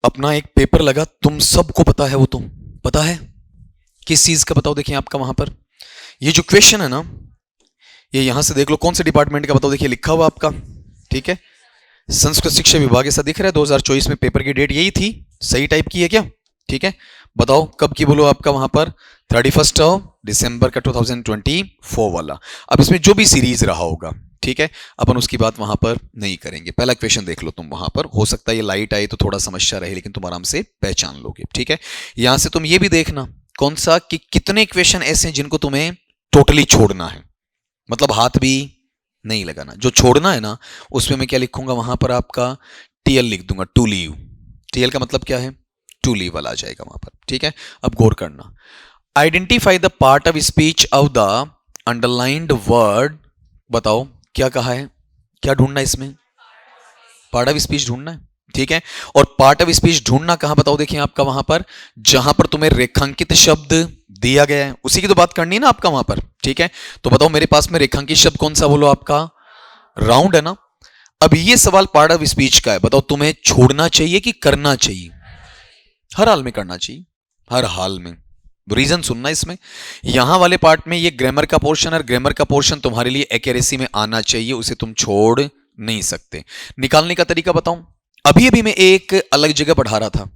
अपना एक पेपर लगा, तुम सबको पता है, वो तो पता है किस चीज का, बताओ देखिए आपका वहां पर ये जो क्वेश्चन है ना, ये यहां से देख लो कौन से डिपार्टमेंट का, बताओ देखिए लिखा हुआ आपका, ठीक है, संस्कृत शिक्षा विभाग ऐसा दिख रहा है, 2024 में पेपर की डेट यही थी, सही टाइप की है क्या, ठीक है, बताओ कब की बोलो आपका वहां पर, 31 दिसंबर का 2024 वाला। अब इसमें जो भी सीरीज रहा होगा, ठीक है, अपन उसकी बात वहां पर नहीं करेंगे, पहला क्वेश्चन देख लो तुम वहां पर, हो सकता है ये लाइट आए तो थोड़ा समस्या रहे, लेकिन तुम आराम से पहचान लोगे, ठीक है। यहां से तुम ये भी देखना कौन सा कि कितने क्वेश्चन ऐसे हैं जिनको तुम्हें टोटली छोड़ना है, मतलब हाथ भी नहीं लगाना, जो छोड़ना है ना उसमें मैं क्या लिखूंगा वहां पर आपका टीएल लिख दूंगा, टू लीव, टीएल का मतलब क्या है, टू लीव वाला आ जाएगा वहां पर, ठीक है। अब गौर करना, identify the part of speech of the underlined word, बताओ क्या कहा है, क्या ढूंढना है इसमें, पार्ट ऑफ स्पीच ढूंढना है, ठीक है। और पार्ट ऑफ स्पीच ढूंढना कहां, बताओ देखिए आपका वहां पर जहां पर तुम्हें रेखांकित शब्द दिया गया है, उसी की तो बात करनी है ना आपका वहां पर, ठीक है। तो बताओ मेरे पास में रेखांकित शब्द कौन सा, बोलो आपका राउंड है ना। अब ये सवाल पार्ट ऑफ स्पीच का है, बताओ तुम्हें छोड़ना चाहिए कि करना चाहिए, हर हाल में करना चाहिए, हर हाल में, रीजन सुनना इसमें, यहां वाले पार्ट में ये ग्रामर का पोर्शन और ग्रामर का पोर्शन तुम्हारे लिए एक्यूरेसी में आना चाहिए, उसे तुम छोड़ नहीं सकते। निकालने का तरीका बताऊं, अभी अभी मैं एक अलग जगह पढ़ा रहा था,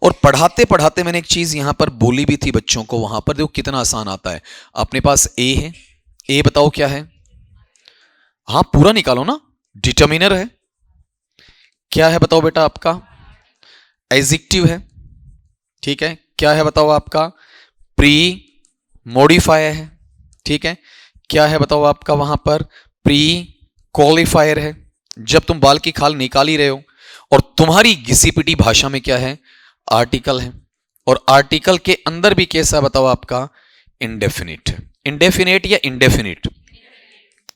और पढ़ाते पढ़ाते मैंने एक चीज यहां पर बोली भी थी बच्चों को, वहां पर देखो कितना आसान आता है। अपने पास ए है, ए बताओ क्या है, हाँ पूरा निकालो ना, डिटर्मिनर है, क्या है बताओ बेटा आपका, एडजेक्टिव है, ठीक है, क्या है बताओ आपका, प्री मॉडिफायर है, ठीक है, क्या है बताओ आपका वहां पर, प्री क्वालिफायर है, जब तुम बाल की खाल निकाल ही रहे हो, और तुम्हारी घिसी-पिटी भाषा में क्या है, आर्टिकल है, और आर्टिकल के अंदर भी कैसा बताओ आपका, इंडेफिनिट है, इंडेफिनिट या इंडेफिनिट,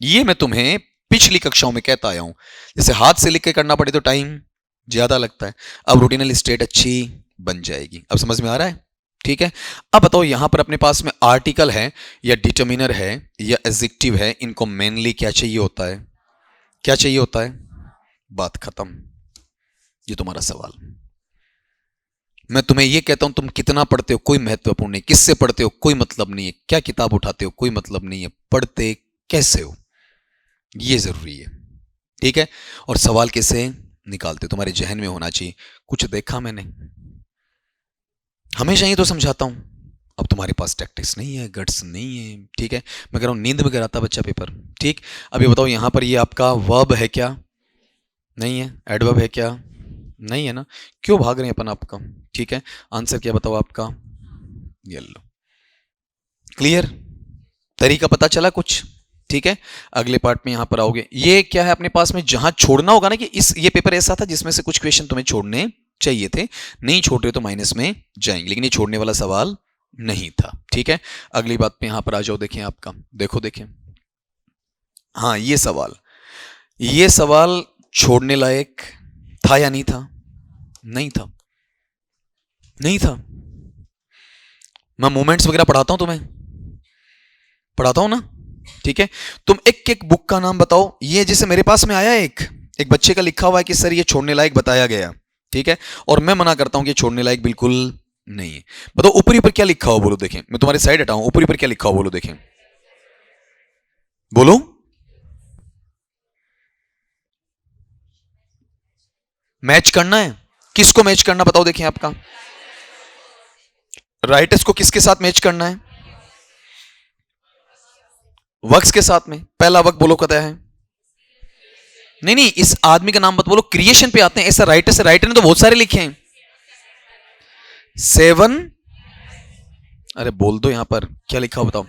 ये मैं तुम्हें पिछली कक्षाओं में कहता आया हूं, जैसे हाथ से लिख के करना पड़े तो टाइम ज्यादा लगता है, अब रूटीनल स्टेट अच्छी बन जाएगी, अब समझ में आ रहा है, ठीक है। अब बताओ यहां पर अपने पास में आर्टिकल है या डिटर्मिनर है या एडजेक्टिव है, इनको मेनली क्या चाहिए होता है, क्या चाहिए होता है, बात खत्म, ये तुम्हारा सवाल। मैं तुम्हें यह कहता हूं तुम कितना पढ़ते हो कोई महत्वपूर्ण नहीं, किससे पढ़ते हो कोई मतलब नहीं है, क्या किताब उठाते हो कोई मतलब नहीं है, पढ़ते कैसे हो ये जरूरी है, ठीक है। और सवाल कैसे निकालते हो तुम्हारे जहन में होना चाहिए, कुछ देखा मैंने, हमेशा ही तो समझाता हूं, अब तुम्हारे पास टैक्टिक्स नहीं है, गट्स नहीं है, ठीक है, मैं कह रहा हूं नींद में गिराता बच्चा पेपर, ठीक। अब ये बताओ यहां पर ये आपका वर्ब है क्या, नहीं है, एडवर्ब है क्या, नहीं है ना, क्यों भाग रहे हैं अपन आपका, ठीक है, आंसर क्या बताओ आपका, ये लो, क्लियर, तरीका पता चला कुछ, ठीक है। अगले पार्ट में यहां पर आओगे, ये क्या है अपने पास में, जहां छोड़ना होगा ना, कि इस ये पेपर ऐसा था जिसमें से कुछ क्वेश्चन तुम्हें छोड़ने चाहिए थे, नहीं छोड़ रहे तो माइनस में जाएंगे, लेकिन ये छोड़ने वाला सवाल नहीं था, ठीक है। अगली बात पे यहां पर आ जाओ, देखें आपका, देखो देखें, हाँ ये सवाल छोड़ने लायक था या नहीं था, नहीं था, नहीं था, मैं मोमेंट्स वगैरह पढ़ाता हूं तुम्हें, पढ़ाता हूं ना, ठीक है। तुम एक एक बुक का नाम बताओ, ये जैसे मेरे पास में आया एक बच्चे का लिखा हुआ है कि सर ये छोड़ने लायक बताया गया, ठीक है, और मैं मना करता हूं कि छोड़ने लायक बिल्कुल नहीं है, बताओ ऊपर ऊपर क्या लिखा हो बोलो देखें, मैं तुम्हारी साइड हटाऊं, ऊपर ऊपर क्या लिखा हो बोलो देखें, बोलो, मैच करना है, किसको मैच करना बताओ देखें आपका, राइटर्स को किसके साथ मैच करना है, वर्क्स के साथ में, पहला वर्क बोलो क्या है, नहीं नहीं इस आदमी का नाम मत बोलो, क्रिएशन पे आते हैं, ऐसा राइटर से, राइटर ने तो बहुत सारे लिखे हैं, 7, अरे बोल दो यहां पर क्या लिखा हो बताओ,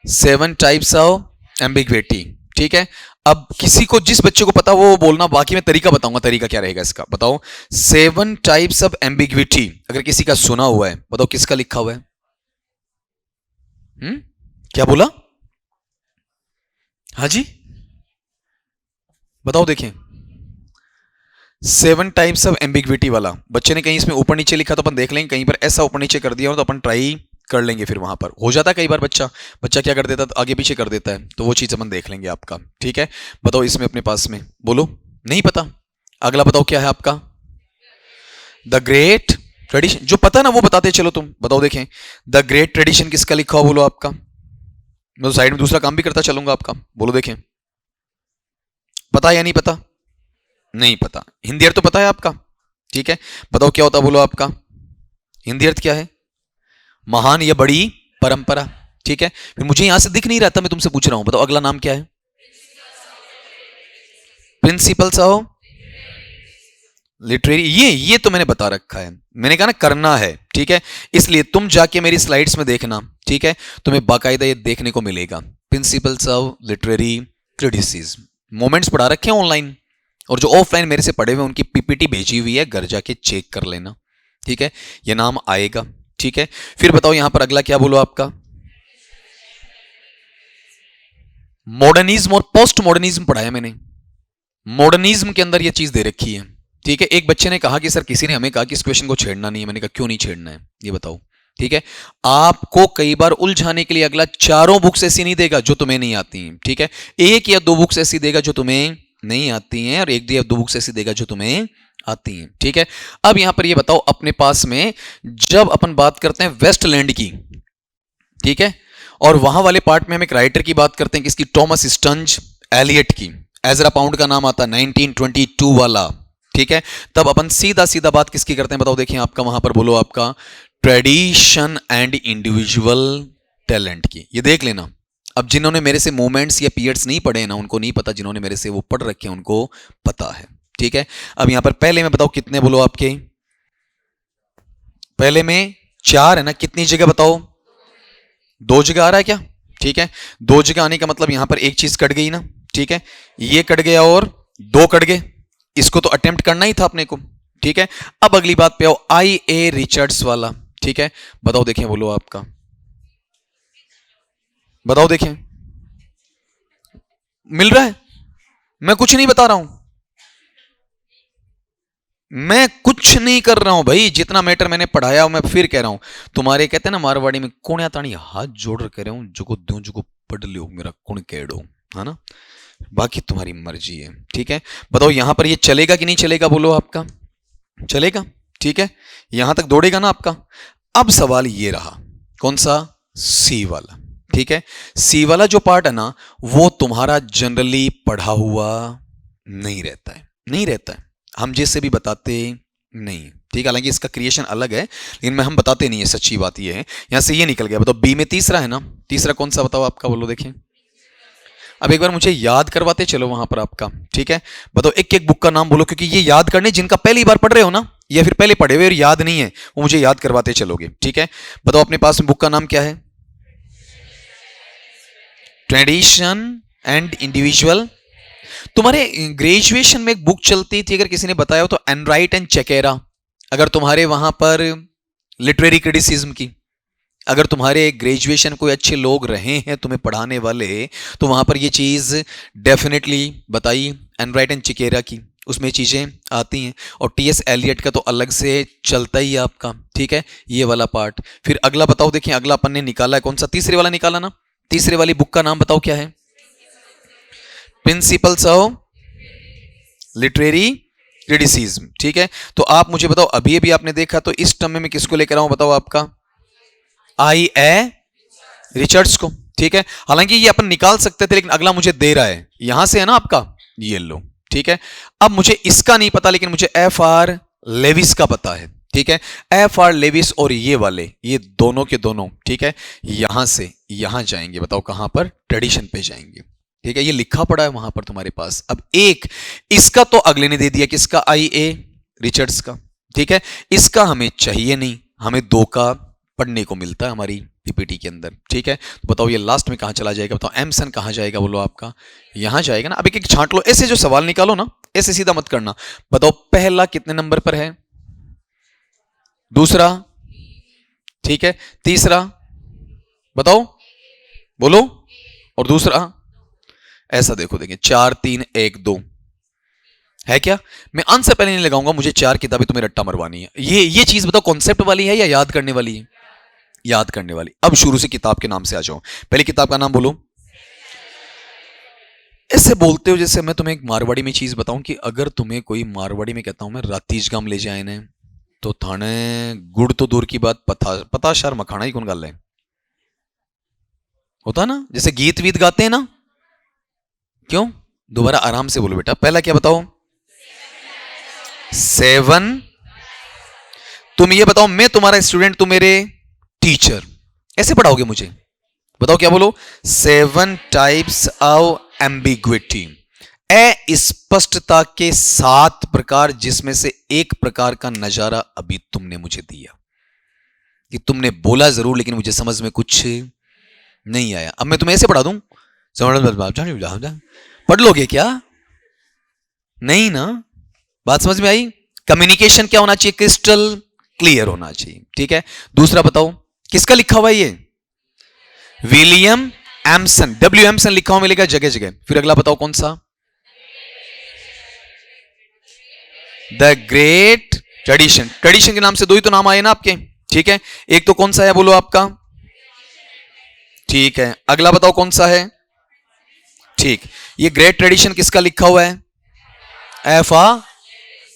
7 टाइप्स ऑफ एम्बिग्विटी, ठीक है। अब किसी को जिस बच्चे को पता वो बोलना, बाकी मैं तरीका बताऊंगा, तरीका क्या रहेगा इसका, बताओ 7 टाइप्स ऑफ एम्बिग्विटी, अगर किसी का सुना हुआ है बताओ किसका लिखा हुआ है, क्या बोला, हाँ जी बताओ देखें, 7 टाइप्स ऑफ एम्बिग्विटी वाला बच्चे ने कहीं इसमें ऊपर नीचे लिखा तो अपन देख लेंगे, कहीं पर ऐसा ऊपर नीचे कर दिया हो तो अपन ट्राई कर लेंगे, फिर वहां पर हो जाता है कई बार बच्चा क्या कर देता है, आगे पीछे कर देता है, तो वो चीज अपन देख लेंगे आपका, ठीक है। बताओ इसमें अपने पास में बोलो, नहीं पता, अगला बताओ क्या है आपका, द ग्रेट ट्रेडिशन, जो पता है ना वो बताते चलो, तुम बताओ देखें। द ग्रेट ट्रेडिशन किसका लिखा हुआ बोलो आपका। मैं तो साइड में दूसरा काम भी करता चलूंगा आपका, बोलो देखें। पता या नहीं पता? नहीं पता। हिंदी अर्थ तो पता है आपका, ठीक है। बताओ क्या होता बोलो आपका, हिंदी अर्थ क्या है? महान या बड़ी परंपरा, ठीक है। फिर मुझे यहां से दिख नहीं रहा था, मैं तुमसे पूछ रहा हूं, बताओ अगला नाम क्या है? Principles of literary. ये तो मैंने बता रखा है, मैंने कहा ना करना है, ठीक है। इसलिए तुम जाके मेरी स्लाइड्स में देखना, ठीक है, तुम्हें बाकायदा ये देखने को मिलेगा। Principles of literary criticism, moments पढ़ा रखे हैं ऑनलाइन, और जो ऑफलाइन मेरे से पढ़े हुए उनकी पीपीटी भेजी हुई है, घर जाके चेक कर लेना, ठीक है। ये नाम आएगा, ठीक है। फिर बताओ यहां पर अगला क्या बोलो आपका, मॉडर्निज्म और पोस्ट मॉडर्निज्म पढ़ाया मैंने। मॉडर्निज्म के अंदर यह चीज दे रखी है, ठीक है। एक बच्चे ने कहा कि सर किसी ने हमें कहा कि इस क्वेश्चन को छेड़ना नहीं है। मैंने कहा क्यों नहीं छेड़ना है ये बताओ, ठीक है। आपको कई बार उलझाने के लिए अगला चारों बुक्स ऐसी नहीं देगा जो तुम्हें नहीं आती हैं, ठीक है। एक या दो बुक्स ऐसी देगा जो तुम्हें नहीं आती हैं, और एक या दो बुक्स ऐसी देगा जो तुम्हें आती हैं, ठीक है। अब यहां पर ये बताओ अपने पास में, जब अपन बात करते हैं वेस्टलैंड की, ठीक है, और वहां वाले पार्ट में हम एक राइटर की बात करते हैं किसकी, टॉमस स्टंज एलियट की। एजरा पाउंड का नाम आता है 1922 वाला, ठीक है। तब अपन सीधा सीधा बात किसकी करते हैं बताओ देखिए आपका, वहां पर बोलो आपका ट्रेडिशन एंड इंडिविजुअल टैलेंट की। ये देख लेना, अब जिन्होंने मेरे से मूवमेंट्स या पीरियड्स नहीं पढ़े ना उनको नहीं पता, जिन्होंने मेरे से वो पढ़ रखे हैं उनको पता है, ठीक है। अब यहां पर पहले में बताओ कितने बोलो आपके, पहले में 4 है ना, कितनी जगह बताओ, 2 जगह आ रहा है क्या, ठीक है। 2 जगह आने का मतलब यहां पर एक चीज कट गई ना, ठीक है। ये कट गया और 2 कट गए, इसको तो अटेम्प्ट करना ही था अपने को, ठीक है। अब अगली बात पे आओ, आई ए रिचर्ड्स वाला, ठीक है। बताओ देखें बोलो आपका, बताओ देखें, मिल रहा है? मैं कुछ नहीं बता रहा हूं, मैं कुछ नहीं कर रहा हूं भाई, जितना मैटर मैंने पढ़ाया मैं फिर कह रहा हूं। तुम्हारे कहते हैं ना मारवाड़ी में कोण्या ताणी, हाथ जोड़ कह रहा हूं, जो को दूं जो को पढ़ लियो मेरा कुण केड़ो, है ना। बाकी तुम्हारी मर्जी है, ठीक है। बताओ यहां पर ये चलेगा कि नहीं चलेगा बोलो आपका, चलेगा, ठीक है। यहां तक दौड़ेगा ना आपका। अब सवाल ये रहा कौन सा, सी वाला, ठीक है। सी वाला जो पार्ट है ना वो तुम्हारा जनरली पढ़ा हुआ नहीं रहता है, नहीं रहता है, हम जिससे भी बताते नहीं, ठीक है। हालांकि इसका क्रिएशन अलग है लेकिन हम बताते नहीं है, सच्ची बात ये है। यहां से ये निकल गया। बताओ बी में तीसरा है ना, तीसरा कौन सा बताओ आपका, बोलो देखें। अब एक बार मुझे याद करवाते चलो वहां पर आपका, ठीक है। बताओ एक एक बुक का नाम बोलो, क्योंकि ये याद करने जिनका पहली बार पढ़ रहे हो ना, या फिर पहले पढ़े हुए और याद नहीं है, वो मुझे याद करवाते चलोगे, ठीक है। बताओ अपने पास में बुक का नाम क्या है, ट्रेडिशन एंड इंडिविजुअल। तुम्हारे ग्रेजुएशन में एक बुक चलती थी, अगर किसी ने बताया हो तो, एनराइट एंड चेकेरा। अगर तुम्हारे वहां पर लिटरेरी क्रिटिसिज्म की, अगर तुम्हारे ग्रेजुएशन कोई अच्छे लोग रहे हैं तुम्हें पढ़ाने वाले, तो वहां पर ये चीज डेफिनेटली बताई, एनराइट एंड चिकेरा की, उसमें चीजें आती हैं। और टीएस एलियट का तो अलग से चलता ही है आपका, ठीक है, ये वाला पार्ट। फिर अगला बताओ देखिए, अगला अपन ने निकाला है कौन सा, तीसरे वाला निकाला ना, तीसरे वाली बुक का नाम बताओ क्या है, प्रिंसिपल्स ऑफ लिटरेरी क्रिटिसिज्म, ठीक है। तो आप मुझे बताओ, अभी अभी आपने देखा, तो इस टर्म में मैं किसको लेकर आऊं बताओ आपका, आई ए रिचर्ड्स को, ठीक है। हालांकि ये अपन निकाल सकते थे लेकिन अगला मुझे दे रहा है, यहां से है ना आपका, ये लो, ठीक है। अब मुझे इसका नहीं पता लेकिन मुझे एफ आर लेविस का पता है, ठीक है। एफ आर लेविस और ये वाले, ये दोनों के दोनों, ठीक है, यहां से यहां जाएंगे, बताओ कहां पर, ट्रेडिशन पे जाएंगे, ठीक है। ये लिखा पड़ा है वहां पर तुम्हारे पास। अब एक इसका तो अगले ने दे दिया, किसका, आई ए रिचर्ड्स का, ठीक है। इसका हमें चाहिए नहीं, हमें 2 का पढ़ने को मिलता है हमारी पीपीटी के अंदर, ठीक है। तो बताओ ये लास्ट में कहां चला जाएगा, बताओ एमसन कहां जाएगा बोलो आपका, यहां जाएगा ना। अब एक एक छांट लो, ऐसे जो सवाल निकालो ना, ऐसे सीधा मत करना। बताओ पहला कितने नंबर पर है, दूसरा, ठीक है, तीसरा बताओ बोलो, और दूसरा, ऐसा देखो, देखिए 4 3 1 2 है क्या। मैं आंसर पहले नहीं लगाऊंगा, मुझे 4 किताबें तुम्हें रट्टा मरवानी है। ये चीज बताओ कॉन्सेप्ट वाली है या याद करने वाली है, याद करने वाली। अब शुरू से किताब के नाम से आ जाओ, पहले किताब का नाम बोलो। ऐसे बोलते हो जैसे मैं तुम्हें एक मारवाड़ी में चीज बताऊं कि अगर तुम्हें कोई मारवाड़ी में कहता हूं मैं रातीजगाम ले जाए ने, तो थाने गुड़ तो दूर की बात, पता शार मखाना ही कौन गाल है, होता ना, जैसे गीत वीत गाते हैं ना। क्यों? दोबारा आराम से बोलो बेटा, पहला क्या बताओ? 7। तुम ये बताओ, मैं तुम्हारा स्टूडेंट, तुम मेरे टीचर, ऐसे पढ़ाओगे मुझे? बताओ क्या बोलो? 7 टाइप्स ऑफ एम्बिग्विटी, अस्पष्टता के 7 प्रकार, जिसमें से एक प्रकार का नजारा अभी तुमने मुझे दिया, कि तुमने बोला जरूर लेकिन मुझे समझ में कुछ नहीं आया। अब मैं तुम्हें ऐसे पढ़ा दूं, पढ़ लोगे क्या? नहीं ना, बात समझ में आई? कम्युनिकेशन क्या होना चाहिए? क्रिस्टल क्लियर होना चाहिए, ठीक है। दूसरा बताओ, किसका लिखा हुआ है ये? विलियम एम्सन, डब्ल्यू एम्सन लिखा हुआ मिलेगा जगह जगह। फिर अगला बताओ कौन सा? The great tradition. ट्रेडिशन के नाम से 2 ही तो नाम आए ना आपके, ठीक है। एक तो कौन सा है बोलो आपका? ठीक है, अगला बताओ कौन सा है? ठीक, ये ग्रेट ट्रेडिशन किसका लिखा हुआ है? एफ आ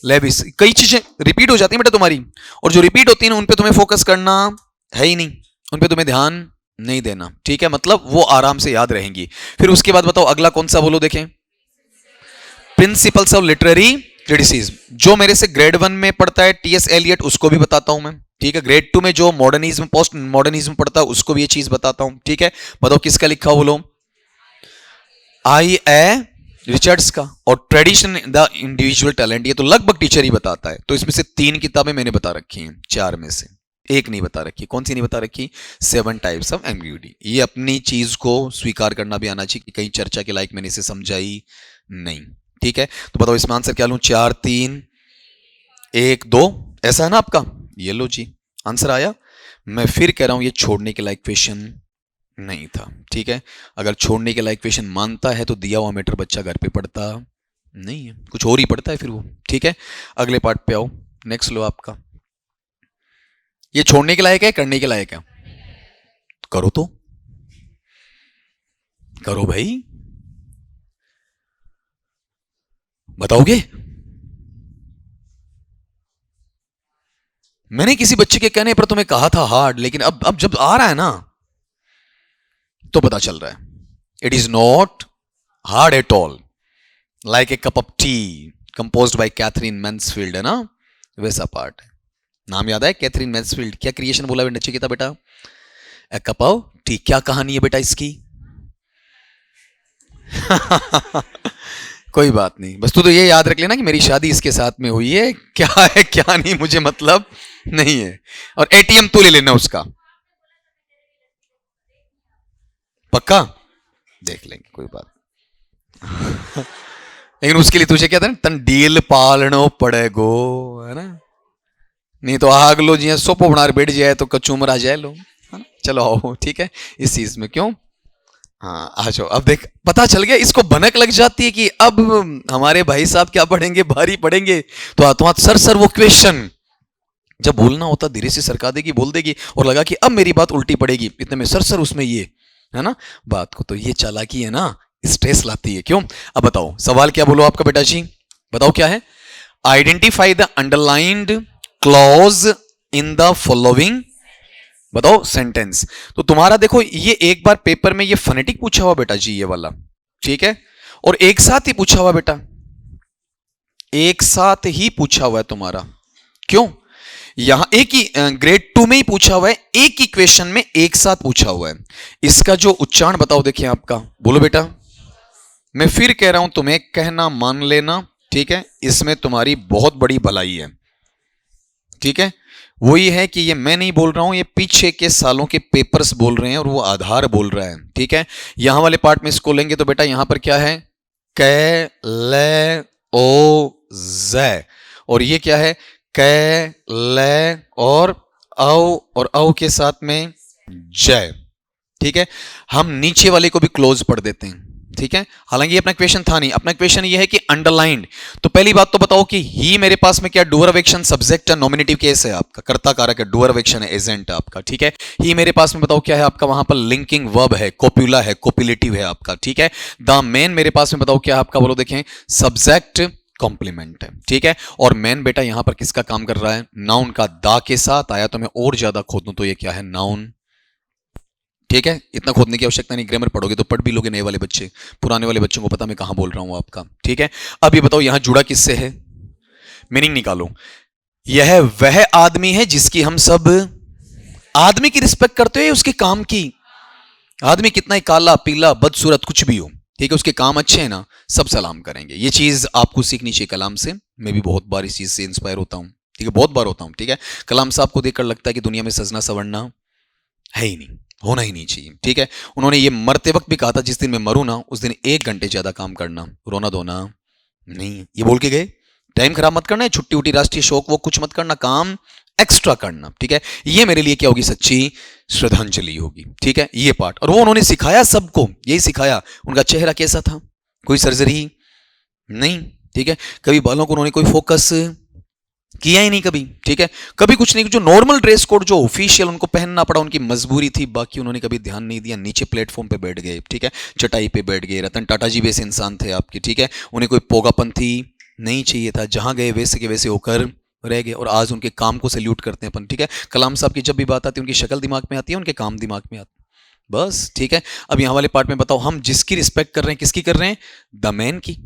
लेविस। कई चीजें रिपीट हो जाती हैं बेटा तुम्हारी, और जो रिपीट होती है ना उन पे तुम्हें फोकस करना है ही नहीं, उन पे तुम्हें ध्यान नहीं देना, ठीक है, मतलब वो आराम से याद रहेंगी। फिर उसके बाद बताओ अगला कौन सा बोलो देखें? प्रिंसिपल्स ऑफ लिटरेरी क्रिटिसिज्म, जो मेरे से ग्रेड 1 में पढ़ता है टीएस एलियट, उसको भी बताता हूं मैं, ठीक है। ग्रेड 2 में जो मॉडर्निज्म पोस्ट मॉडर्निज्म पढ़ता है उसको भी ये चीज बताता हूं, ठीक है। बताओ किसका लिखा बोलो? आई ए रिचर्ड्स का। और ट्रेडिशन द इंडिविजुअल टैलेंट, ये तो लगभग टीचर ही बताता है। तो इसमें से 3 किताबें मैंने बता रखी हैं, 4 में से 1 नहीं बता रखी। कौन सी नहीं बता रखी? 7 टाइप्स ऑफ एम्बिग्यूटी। ये अपनी चीज को स्वीकार करना भी आना चाहिए कि कहीं चर्चा के लायक मैंने इसे समझाई नहीं, ठीक है। तो बताओ इसमें आंसर क्या लूं? 4 3 1 2, ऐसा है ना आपका? ये लो जी, आंसर आया। मैं फिर कह रहा हूं ये छोड़ने के लायक क्वेश्चन नहीं था, ठीक है। अगर छोड़ने के लायक क्वेश्चन मानता है तो दिया हुआ मैटर बच्चा घर पे पढ़ता नहीं है, कुछ और ही पढ़ता है फिर वो, ठीक है। अगले पार्ट पे आओ, नेक्स्ट लो आपका। ये छोड़ने के लायक है, करने के लायक है? करो तो करो भाई, बताओगे? मैंने किसी बच्चे के कहने पर तुम्हें कहा था हार्ड, लेकिन अब जब आ रहा है ना तो पता चल रहा है it is not hard at all, like a cup of tea composed by Katherine Mansfield, है ना, वैसा पार्ट है। नाम याद है? Catherine Mansfield. क्या क्रिएशन बोला नचिकेता बेटा? ए कप ऑफ टी। क्या कहानी है बेटा इसकी? कोई बात नहीं, बस तू तो ये याद रख लेना कि मेरी शादी इसके साथ में हुई है, क्या है क्या नहीं मुझे मतलब नहीं है। और एटीएम तू ले लेना उसका, पक्का? देख लेंगे, कोई बात। लेकिन उसके लिए तुझे क्या था, तन डील पालनो पड़ेगो, है ना, नहीं तो आग लो जी सोपो बना बैठ जाए तो कचूमर आ जाए लो, है ना। चलो आओ, ठीक है, इस चीज में क्यों, हाँ आ जाओ। अब देख पता चल गया, इसको भनक लग जाती है कि अब हमारे भाई साहब क्या पढ़ेंगे, भारी पढ़ेंगे। तो हाथ सर वो क्वेश्चन जब बोलना होता धीरे से सरका देगी, बोल देगी, और लगा कि अब मेरी बात उल्टी पड़ेगी, इतने में सर उसमें ये, है ना, बात को तो ये चालाकी है ना, स्ट्रेस लाती है। क्यों? अब बताओ सवाल क्या बोलो आपका बेटा जी, बताओ क्या है? Identify the underlined clause in the following, बताओ सेंटेंस। तो तुम्हारा देखो ये एक बार पेपर में ये फोनेटिक पूछा हुआ बेटा जी, ये वाला, ठीक है, और एक साथ ही पूछा हुआ बेटा, एक साथ ही पूछा हुआ है तुम्हारा। क्यों? यहां एक ही ग्रेड 2 में ही पूछा हुआ है, एक ही क्वेश्चन में एक साथ पूछा हुआ है। इसका जो उच्चारण बताओ देखिए आपका, बोलो बेटा। मैं फिर कह रहा हूं तुम्हें, कहना मान लेना, ठीक है, इसमें तुम्हारी बहुत बड़ी भलाई है, ठीक है। वही है कि ये मैं नहीं बोल रहा हूं, ये पीछे के सालों के पेपर्स बोल रहे हैं और वो आधार बोल रहा है, ठीक है। यहां वाले पार्ट में इसको लेंगे तो बेटा यहां पर क्या है? कै ले ओ ज़, और ये क्या है? कै ले और औ के साथ में जय, ठीक है। हम नीचे वाले को भी क्लोज पढ़ देते हैं, ठीक है। हालांकि ये अपना क्वेश्चन था नहीं, अपना क्वेश्चन ये है कि अंडरलाइंड। तो पहली बात तो बताओ कि ही मेरे पास में क्या डूअर ऑफ एक्शन सब्जेक्ट है, नॉमिनेटिव केस है आपका, कर्ता कारक है, डूअर ऑफ एक्शन है, एजेंट है आपका, ठीक है। ही मेरे पास में बताओ क्या है आपका, वहां पर लिंकिंग वर्ब है, कोपुला है, कोपुलेटिव है आपका, ठीक है। द मेन मेरे पास में बताओ क्या है आपका, बोलो देखें, सब्जेक्ट कॉम्प्लीमेंट है, ठीक है। और मैन बेटा यहां पर किसका काम कर रहा है, नाउन का दा के साथ आया। तो मैं और ज्यादा खोद दूं तो ये क्या है, नाउन, ठीक है। इतना खोदने की आवश्यकता नहीं, ग्रामर पढ़ोगे तो पढ़ भी लोगे, नए वाले बच्चे, पुराने वाले बच्चों को पता मैं कहां बोल रहा हूं आपका, ठीक है। अब ये बताओ यहां जुड़ा किससे है, मीनिंग निकालो। यह वह आदमी है जिसकी हम सब, आदमी की रिस्पेक्ट करते हो, उसके काम की। आदमी कितना ही काला पीला बदसूरत कुछ भी हो, ठीक है, उसके काम अच्छे हैं ना, सब सलाम करेंगे। ये चीज आपको सीखनी चाहिए कलाम से। मैं भी बहुत बार इस चीज से इंस्पायर होता हूं, ठीक है, बहुत बार होता हूं, ठीक है। कलाम साहब को देखकर लगता है कि दुनिया में सजना सवरना है ही नहीं, होना ही नहीं चाहिए, ठीक है। उन्होंने ये मरते वक्त भी कहा था, जिस दिन मैं मरूं ना उस दिन 1 घंटे ज्यादा काम करना, रोना धोना नहीं, ये बोल के गए। टाइम खराब मत करना है, छुट्टी उट्टी राष्ट्रीय शोक वो कुछ मत करना, काम एक्स्ट्रा करना, ठीक है। ये मेरे लिए क्या होगी, सच्ची श्रद्धांजलि होगी, ठीक है, ये पार्ट। और वो उन्होंने सिखाया सबको, यही सिखाया। उनका चेहरा कैसा था, कोई सर्जरी नहीं, ठीक है, कभी बालों को उन्होंने कोई फोकस किया ही नहीं कभी, ठीक है, कभी कुछ नहीं। जो नॉर्मल ड्रेस कोड जो ऑफिशियल उनको पहनना पड़ा, उनकी मजबूरी थी, बाकी उन्होंने कभी ध्यान नहीं दिया। नीचे प्लेटफॉर्म पे बैठ गए, ठीक है, चटाई पे बैठ गए। रतन टाटा जी वैसे इंसान थे आपके, ठीक है, उन्हें कोई पोगापंथी नहीं चाहिए था, जहां गए वैसे के वैसे होकर रह गए। और आज उनके काम को सैल्यूट करते हैं अपन, ठीक है। कलाम साहब की जब भी बात आती है, उनकी शक्ल दिमाग में आती है, उनके काम दिमाग में आते, बस, ठीक है। अब यहां वाले पार्ट में बताओ, हम जिसकी रिस्पेक्ट कर रहे हैं, किसकी कर रहे हैं, द मैन की।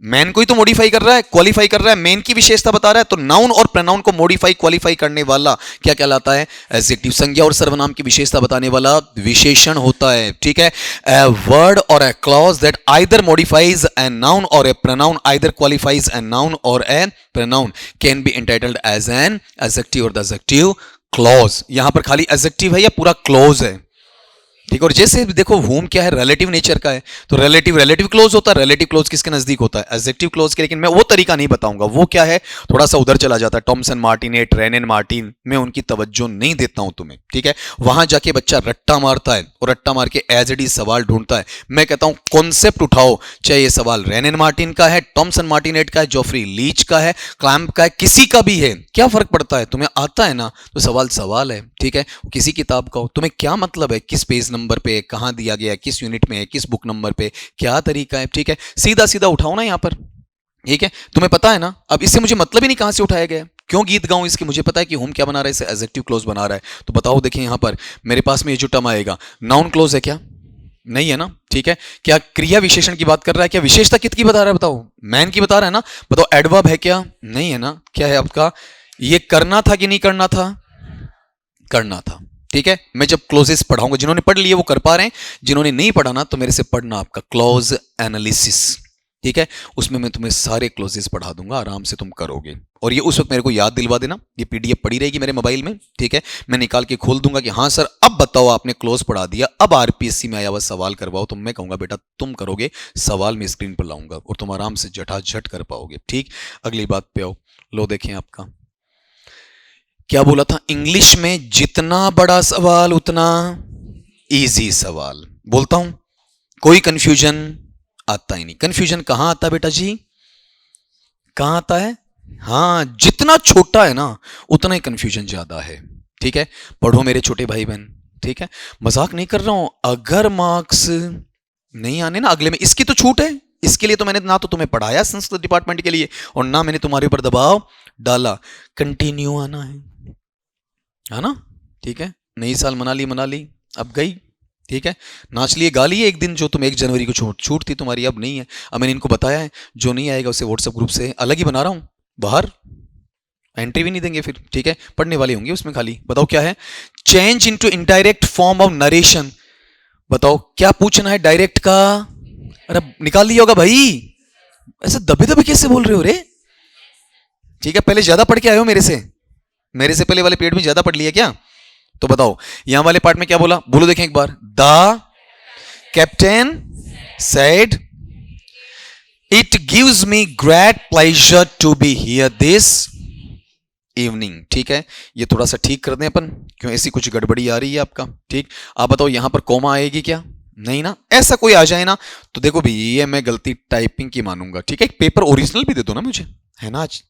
मैन को ही तो मॉडिफाई कर रहा है, क्वालिफाई कर रहा है, मैन की विशेषता बता रहा है। तो नाउन और प्रोनाउन को मॉडिफाई क्वालिफाई करने वाला क्या कहलाता है, एडजेक्टिव। संज्ञा और सर्वनाम की विशेषता बताने वाला विशेषण होता है, ठीक है। A word or a clause that either modifies a noun or a pronoun, either qualifies a noun or a pronoun, can be entitled as an adjective or the adjective clause. यहां पर खाली एडजेक्टिव है या पूरा clause है, ठीक है। और जैसे देखो वूम क्या है, रिलेटिव नेचर का है, तो रिलेटिव रिलेटिव क्लोज होता है। रिलेटिव क्लोज किसके नजदीक होता है, एडजेक्टिव क्लोज के। लेकिन मैं वो तरीका नहीं बताऊंगा, वो क्या है, थोड़ा सा उधर चला जाता है। टॉमसन मार्टिनेट, रेनन मार्टिन, मैं उनकी तवज्जो नहीं देता हूं तुम्हें, ठीक है। वहां जाके बच्चा रट्टा मारता है और रट्टा मार के एज इट इज सवाल ढूंढता है। मैं कहता हूं कॉन्सेप्ट उठाओ, चाहे ये सवाल रेनन मार्टिन का है, टॉमसन मार्टिनेट का है, जोफ्री लीच का है, क्लैम्प का है, किसी का भी है, क्या फर्क पड़ता है। तुम्हें आता है ना तो सवाल सवाल है, ठीक है। किसी किताब का हो, तुम्हें क्या मतलब है किस पेज नंबर पे, कहां दिया गया है, किस यूनिट में है, किस बुक नंबर पे, क्या तरीका है, ठीक है। सीधा सीधा उठाओ ना यहां पर, ठीक है। तुम्हें पता है ना, अब इससे मुझे मतलब ही नहीं कहां से उठाया गया, क्यों गीत गाऊं इसके, मुझे पता है कि होम क्या बना रहा है, इसे एडजेक्टिव क्लोज बना रहा है। तो बताओ, देखिए यहां पर मेरे पास में ये जो टर्म आएगा, नाउन क्लोज है क्या, नहीं है ना, ठीक है। क्या क्रिया विशेषण की बात कर रहा है, क्या विशेषता किसकी बता रहा है, बताओ, मैन की बता रहा है ना। बताओ एडवर्ब है क्या, नहीं है ना। क्या है आपका, ये करना था कि नहीं करना था, करना था, ठीक है। मैं जब क्लोजेस पढ़ाऊंगा, जिन्होंने पढ़ लिए वो कर पा रहे हैं, जिन्होंने नहीं पढ़ा ना तो मेरे से पढ़ना आपका क्लोज एनालिसिस, ठीक है। उसमें मैं तुम्हें सारे क्लोजेस पढ़ा दूंगा, आराम से तुम करोगे। और ये उस वक्त मेरे को याद दिलवा देना, ये पीडीएफ पड़ी रहेगी मेरे मोबाइल में, ठीक है। मैं निकाल के खोल दूंगा कि हाँ सर अब बताओ, आपने क्लोज पढ़ा दिया, अब आरपीएससी में आया हुआ सवाल करवाओ। तो मैं कहूंगा बेटा तुम करोगे, सवाल में स्क्रीन पर लाऊंगा और तुम आराम से झटाझट कर पाओगे, ठीक। अगली बात पे आओ, लो देखें आपका क्या बोला था, इंग्लिश में जितना बड़ा सवाल उतना इजी सवाल। बोलता हूं कोई कंफ्यूजन आता ही नहीं। कंफ्यूजन कहां आता है बेटा जी, कहां आता है, हां, जितना छोटा है ना उतना ही कंफ्यूजन ज्यादा है, ठीक है। पढ़ो मेरे छोटे भाई बहन, ठीक है, मजाक नहीं कर रहा हूं। अगर मार्क्स नहीं आने ना अगले में, इसकी तो छूट है, इसके लिए तो मैंने ना तो तुम्हें पढ़ाया संस्कृत डिपार्टमेंट के लिए और ना मैंने तुम्हारे ऊपर दबाव डाला, कंटिन्यू आना है ना, ठीक है। नई साल मना ली, अब गई, ठीक है। नाच लिए गा लिए एक दिन, जो तुम 1 जनवरी को छूट थी तुम्हारी, अब नहीं है। अब मैंने इनको बताया है, जो नहीं आएगा उसे व्हाट्सएप ग्रुप से अलग ही बना रहा हूं, बाहर एंट्री भी नहीं देंगे फिर, ठीक है। पढ़ने वाले होंगे उसमें खाली। बताओ क्या है, change into indirect form of narration. बताओ क्या पूछना है डायरेक्ट का, अरे निकाल लिया होगा भाई, ऐसे दबे दबे कैसे बोल रहे हो रे, ठीक है। पहले ज्यादा पढ़ के आए हो मेरे से पहले वाले पीरियड में ज्यादा पढ़ लिया क्या। तो बताओ यहां वाले पार्ट में क्या बोला, बोलो देखें एक बार, the captain said it gives me great pleasure to be here this evening, ठीक है। ये थोड़ा सा ठीक कर दें अपन, क्यों ऐसी कुछ गड़बड़ी आ रही है आपका, ठीक। आप बताओ यहां पर कोमा आएगी क्या, नहीं ना। ऐसा कोई आ जाए ना तो देखो भाई ये मैं गलती टाइपिंग की मानूंगा, ठीक है। एक पेपर ओरिजिनल भी दे दो ना मुझे, है ना, आज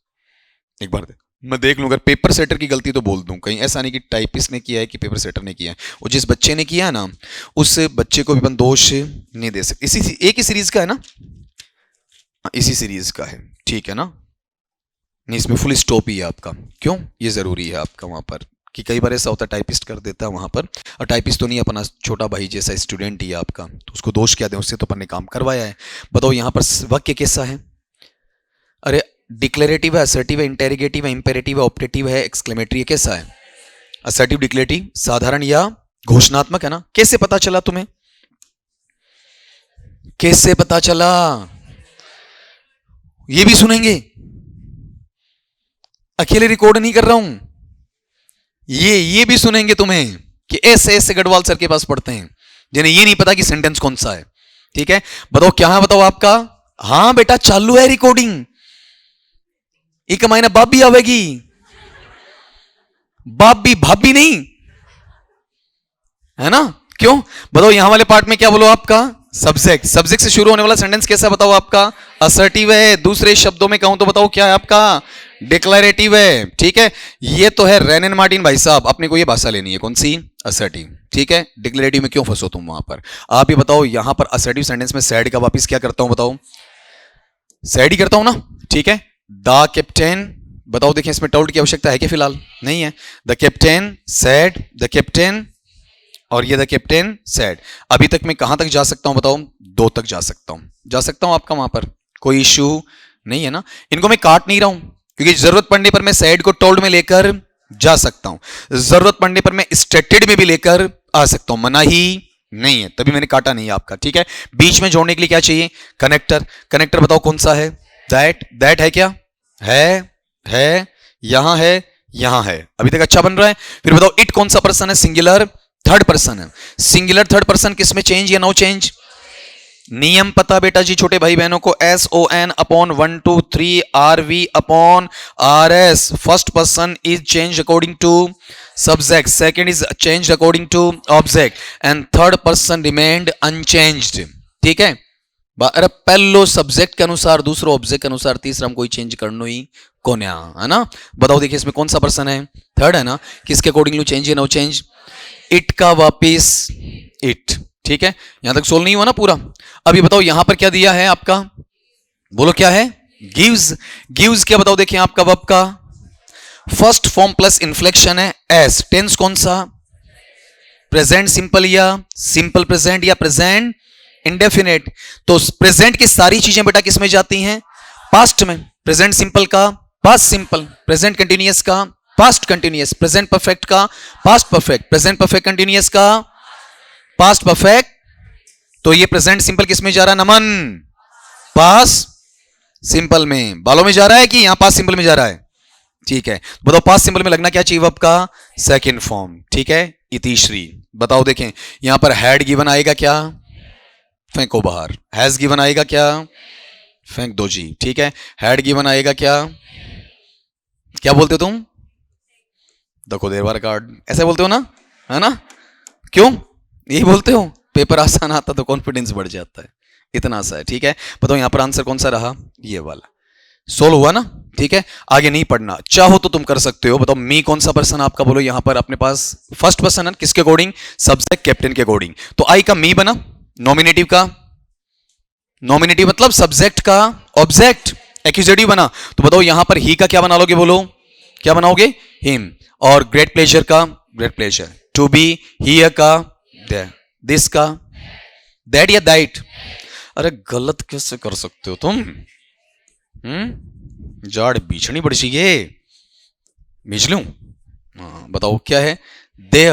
एक बार दे, मैं देख लूं। अगर पेपर सेटर की गलती तो बोल दूं, कहीं ऐसा नहीं कि टाइपिस्ट ने किया है कि पेपर सेटर ने किया है। और जिस बच्चे ने किया है ना उस बच्चे को भी अपन दोष नहीं दे सकते। इसी एक ही सीरीज का है ना, इसी सीरीज का है, ठीक है ना, नहीं इसमें फुल स्टॉप ही है आपका। क्यों, ये जरूरी है आपका वहां पर, कि कई बार ऐसा होता है टाइपिस्ट कर देता है वहां पर, और टाइपिस्ट तो नहीं, अपना छोटा भाई जैसा स्टूडेंट ही है आपका, तो उसको दोष क्या दें, उससे तो अपन ने काम करवाया है। बताओ यहां पर वाक्य कैसा है? अरे डिक्लेरेटिव है, असर्टिव है, इंटेरोगेटिव है, इंपेरेटिव है, ऑप्टेटिव है, एक्सक्लेमेटरी है, कैसा है? असर्टिव, डिक्लेरेटिव, साधारण या घोषणात्मक है ना। कैसे पता चला तुम्हें? कैसे पता चला? ये भी सुनेंगे, अकेले रिकॉर्ड नहीं कर रहा हूं, ये भी सुनेंगे तुम्हें कि ऐसे ऐसे गढ़वाल सर के पास पढ़ते हैं जिन्हें ये नहीं पता कि सेंटेंस कौन सा है। ठीक है, बताओ क्या है, बताओ आपका। हाँ बेटा चालू है रिकॉर्डिंग, एक महीना बाप भी आवेगी, बाप भी भाभी नहीं, है ना। क्यों, बताओ यहां वाले पार्ट में क्या बोलो आपका, सब्जेक्ट। सब्जेक्ट से शुरू होने वाला सेंटेंस कैसा बताओ आपका, असर्टिव है। दूसरे शब्दों में कहूं तो बताओ क्या है आपका, डिक्लेरेटिव है। ठीक है, ये तो है रेनन मार्टिन भाई साहब, अपने को ये भाषा लेनी है, कौन सी, असर्टिव। ठीक है, डिक्लेरेटिव में क्यों फंसो तुम वहां पर। आप ये बताओ यहां पर असर्टिव सेंटेंस में सैड का वापिस क्या करता हूं, बताओ सैड ही करता हूं ना। ठीक है, द कैप्टन, बताओ देखिए इसमें टोल्ड की आवश्यकता है कि फिलहाल नहीं है। The captain sad, the captain, और ये द कैप्टन सैड। अभी तक मैं कहां तक जा सकता हूं बताओ, दो तक जा सकता हूं आपका वहां पर, कोई इश्यू नहीं है ना। इनको मैं काट नहीं रहा हूं, क्योंकि जरूरत पड़ने पर मैं सैड को टोल्ड में लेकर जा सकता हूं, जरूरत पड़ने पर मैं स्टेटेड में भी लेकर आ सकता हूं, मना ही नहीं है, तभी मैंने काटा नहीं है आपका। ठीक है, बीच में जोड़ने के लिए क्या चाहिए, कनेक्टर। कनेक्टर बताओ कौन सा है, दैट। दैट है क्या, है, यहां है, यहां है। अभी तक अच्छा बन रहा है। फिर बताओ इट कौन सा पर्सन है, सिंगुलर थर्ड पर्सन है। सिंगुलर थर्ड पर्सन किसमें चेंज या नो चेंज, नियम पता बेटा जी छोटे भाई बहनों को, SON upon 1 2 3 RV upon RS। First person is change according to subject, second is change according to object, and third person remained unchanged. ठीक है, अरे पहलो सब्जेक्ट के अनुसार, दूसरो ऑब्जेक्ट के अनुसार, तीसरा हम कोई चेंज करनो ही कोन्या, है ना। बताओ देखिए इसमें कौन सा पर्सन है, थर्ड है ना। किसके अकॉर्डिंगली चेंज या नो चेंज, इट का वापिस इट। ठीक है, यहां तक सोल्व नहीं हुआ ना पूरा। अब ये बताओ यहां पर क्या दिया है आपका, बोलो क्या है, गिव्स। गिव्स क्या बताओ देखिए आपका वर्ब का फर्स्ट फॉर्म प्लस इन्फ्लेक्शन है एस। टेंस कौन सा, प्रेजेंट सिंपल या सिंपल प्रेजेंट या प्रेजेंट इंडेफिनेट। तो प्रेजेंट की सारी चीजें बेटा किसमें जाती हैं, पास्ट में। प्रेजेंट सिंपल का पास्ट सिंपल, प्रेजेंट कंटिन्यूअस का पास्ट कंटिन्यूअस, प्रेजेंट परफेक्ट का past perfect, present perfect continuous का पास्ट परफेक्ट। तो ये प्रेजेंट सिंपल किसमें जा रहा है नमन, पास्ट सिंपल में। बालों में जा रहा है कि यहां पास्ट सिंपल में जा रहा है। ठीक है, बताओ पास्ट सिंपल में लगना क्या चाहिए वर्ब का, सेकंड फॉर्म। ठीक है, इतिश्री। बताओ देखें यहां पर हैड गिवन आएगा क्या, फेंको बाहर। हैज गिवन आएगा क्या, फेंक दो जी। ठीक है, हैड गिवन आएगा क्या, क्या बोलते हो तुम, देखो देरवार कार्ड, ऐसे बोलते हो ना, है ना। क्यों यही बोलते हो, पेपर आसान आता तो कॉन्फिडेंस बढ़ जाता है, इतना सा है। ठीक है, बताओ यहां पर आंसर कौन सा रहा, ये वाला। सोल्व हुआ ना। ठीक है, आगे नहीं पढ़ना, चाहो तो तुम कर सकते हो। बताओ मी कौन सा पर्सन आपका, बोलो यहां पर अपने पास फर्स्ट पर्सन है, किसके अकॉर्डिंग, सब्जेक्ट कैप्टन के अकॉर्डिंग। तो आई का मी बना, नॉमिनेटिव का, नॉमिनेटिव मतलब सब्जेक्ट का ऑब्जेक्ट, एक्यूजेटिव बना। तो बताओ यहां पर ही का क्या बना लोगे, बोलो क्या बनाओगे, हिम। और ग्रेट प्लेजर का great pleasure, to be here का दिस का दैट या दैट। अरे गलत कैसे कर सकते हो तुम, जाड़ बीछनी पड़सी ये बीछ लूं। बताओ क्या है, दे।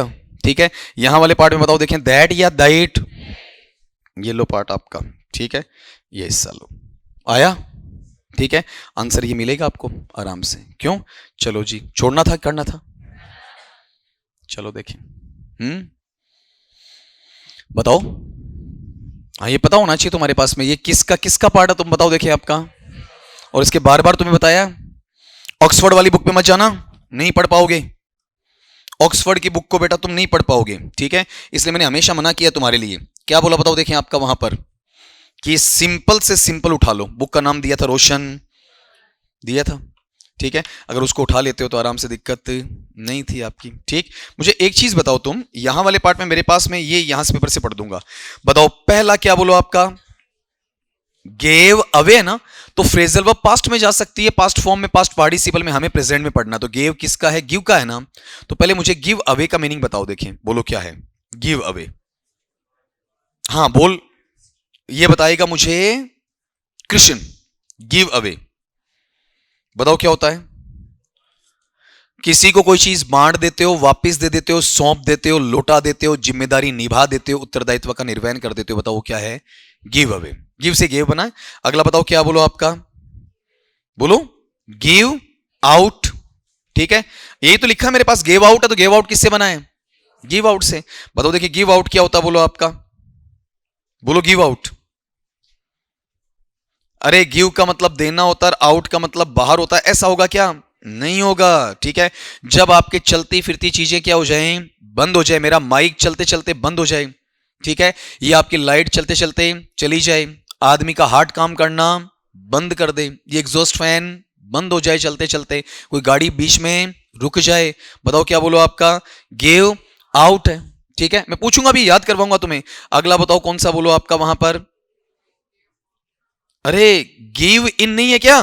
ठीक है, यहां वाले पार्ट में बताओ देखें दैट या दैट, ये लो पार्ट आपका। ठीक है, ये हिस्सा लो, आया। ठीक है, आंसर ये मिलेगा आपको आराम से। क्यों, चलो जी, छोड़ना था करना था, चलो देखें। बताओ, हाँ ये पता होना चाहिए तुम्हारे पास में, ये किसका किसका पार्ट है, तुम बताओ देखिए आपका। और इसके बार बार तुम्हें बताया, ऑक्सफोर्ड वाली बुक पे मत जाना, नहीं पढ़ पाओगे। ऑक्सफोर्ड की बुक को बेटा तुम नहीं पढ़ पाओगे। ठीक है, इसलिए मैंने हमेशा मना किया तुम्हारे लिए। क्या बोला बताओ देखिए आपका वहां पर, कि सिंपल से सिंपल उठा लो। बुक का नाम दिया था रोशन, दिया था। ठीक है, अगर उसको उठा लेते हो तो आराम से, दिक्कत नहीं थी आपकी। ठीक, मुझे एक चीज बताओ तुम, यहां वाले पार्ट में मेरे पास में ये यहां से पेपर से पढ़ दूंगा। बताओ पहला क्या बोलो आपका, गेव अवे है ना, तो फ्रेजल वर्ब पास्ट में जा सकती है, पास्ट फॉर्म में, पास्ट पार्टिसिपल में, हमें प्रेजेंट में पढ़ना। तो गेव किसका है? गिव का है ना। तो पहले मुझे गिव अवे का मीनिंग बताओ, देखें बोलो क्या है गिव अवे। हाँ बोल, ये बताएगा मुझे कृष्ण। गिव अवे बताओ क्या होता है? किसी को कोई चीज बांट देते हो, वापस दे देते हो, सौंप देते हो, लौटा देते हो, जिम्मेदारी निभा देते हो, उत्तरदायित्व का निर्वहन कर देते हो। बताओ क्या है? Give away. गिव से गिव बना है। अगला बताओ क्या, बोलो आपका, बोलो गिव आउट। ठीक है, यही तो लिखा है मेरे पास, गिव आउट है, तो गिव आउट किससे बना है? गिव आउट से। बताओ देखिए गिव आउट क्या होता है, बोलो आपका, बोलो गिव आउट। अरे गिव का मतलब देना होता है, आउट का मतलब बाहर होता है, ऐसा होगा क्या? नहीं होगा। ठीक है, जब आपके चलती फिरती चीजें क्या हो जाए? बंद हो जाए। मेरा माइक चलते चलते बंद हो जाए, ठीक है, ये आपकी लाइट चलते चलते चली जाए, आदमी का हार्ट काम करना बंद कर दे, ये एग्जॉस्ट फैन बंद हो जाए चलते चलते, कोई गाड़ी बीच में रुक जाए, बताओ क्या बोलो आपका? गिव आउट है। ठीक है, मैं पूछूंगा भी, याद करवाऊंगा तुम्हें। अगला बताओ कौन सा बोलो आपका वहां पर? अरे गिव इन नहीं है क्या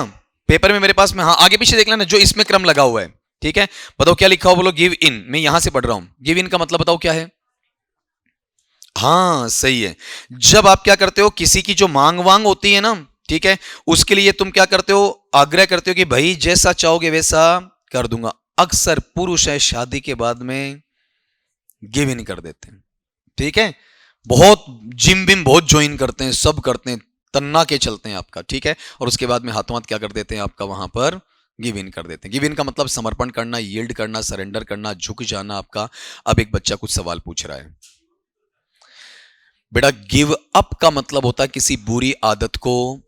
पेपर में मेरे पास में? हाँ आगे पीछे देख लेना, जो इसमें क्रम लगा हुआ है। ठीक है, बताओ क्या लिखा हो, बोलो गिव इन। मैं यहां से पढ़ रहा हूं, गिव इन का मतलब बताओ क्या है? हाँ सही है, जब आप क्या करते हो, किसी की जो मांग वांग होती है ना, ठीक है, उसके लिए तुम क्या करते हो? आग्रह करते हो कि भाई जैसा चाहोगे वैसा कर दूंगा। अक्सर पुरुष है शादी के बाद में गिव इन कर देते हैं। ठीक है, बहुत जिम बिम बहुत ज्वाइन करते हैं, सब करते हैं, तन्ना के चलते हैं आपका। ठीक है, और उसके बाद में हाथों हाथ क्या कर देते हैं आपका, वहां पर गिव इन कर देते हैं। गिव इन का मतलब समर्पण करना, यील्ड करना, सरेंडर करना, झुक जाना आपका। अब एक बच्चा कुछ सवाल पूछ रहा है, बेटा गिव अप का मतलब होता है किसी बुरी आदत को,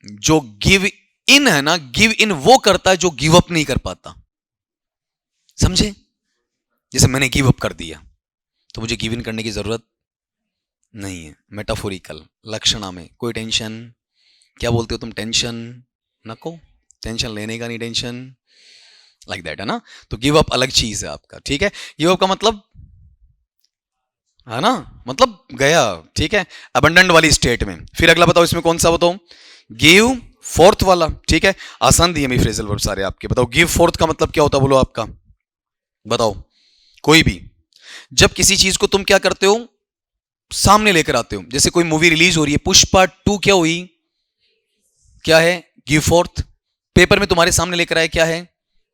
जो गिव इन है ना, गिव इन वो करता है जो गिव अप नहीं कर पाता, समझे? जैसे मैंने गिव अप कर दिया तो मुझे गिव इन करने की जरूरत नहीं है। मेटाफोरिकल लक्षणा में कोई टेंशन, क्या बोलते हो तुम, टेंशन नको, टेंशन लेने का नहीं, टेंशन लाइक दैट है ना। तो गिव अप अलग चीज है आपका। ठीक है, गिव अप का मतलब है ना, मतलब गया। ठीक है, अबंडेंट वाली स्टेट में। फिर अगला बताओ इसमें कौन सा बताओ? गिव फोर्थ वाला। ठीक है, आसान दिए मैं फ्रेजल वर्ब सारे आपके। बताओ गिव फोर्थ का मतलब क्या होता है, बोलो आपका, बताओ। कोई भी जब किसी चीज को तुम क्या करते हो, सामने लेकर आते हो, जैसे कोई मूवी रिलीज हो रही है, पुष्पा 2 क्या हुई, क्या है? Give fourth. पेपर में तुम्हारे सामने लेकर आए, क्या है?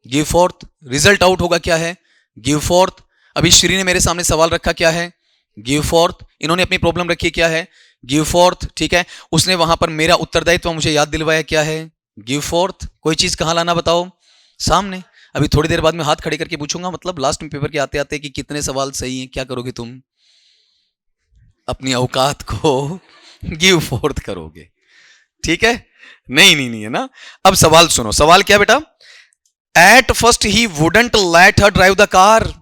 Give fourth. रिजल्ट आउट होगा, क्या है? Give fourth. अभी श्री ने मेरे सामने सवाल रखा, क्या है? Give fourth. इन्होंने अपनी प्रॉब्लम रखी, क्या है? Give fourth. ठीक है, उसने वहां पर मेरा उत्तरदायित्व मुझे याद दिलवाया, क्या है? Give fourth. कोई चीज कहां लाना बताओ? सामने। अभी थोड़ी देर बाद में हाथ खड़े करके पूछूंगा, मतलब लास्ट में पेपर के आते आते, कि कितने सवाल सही हैं, क्या करोगे तुम? अपनी औकात को गिव फोर्थ करोगे। ठीक है, नहीं नहीं नहीं है ना। अब सवाल सुनो, सवाल क्या बेटा? At first he wouldn't let her drive the car.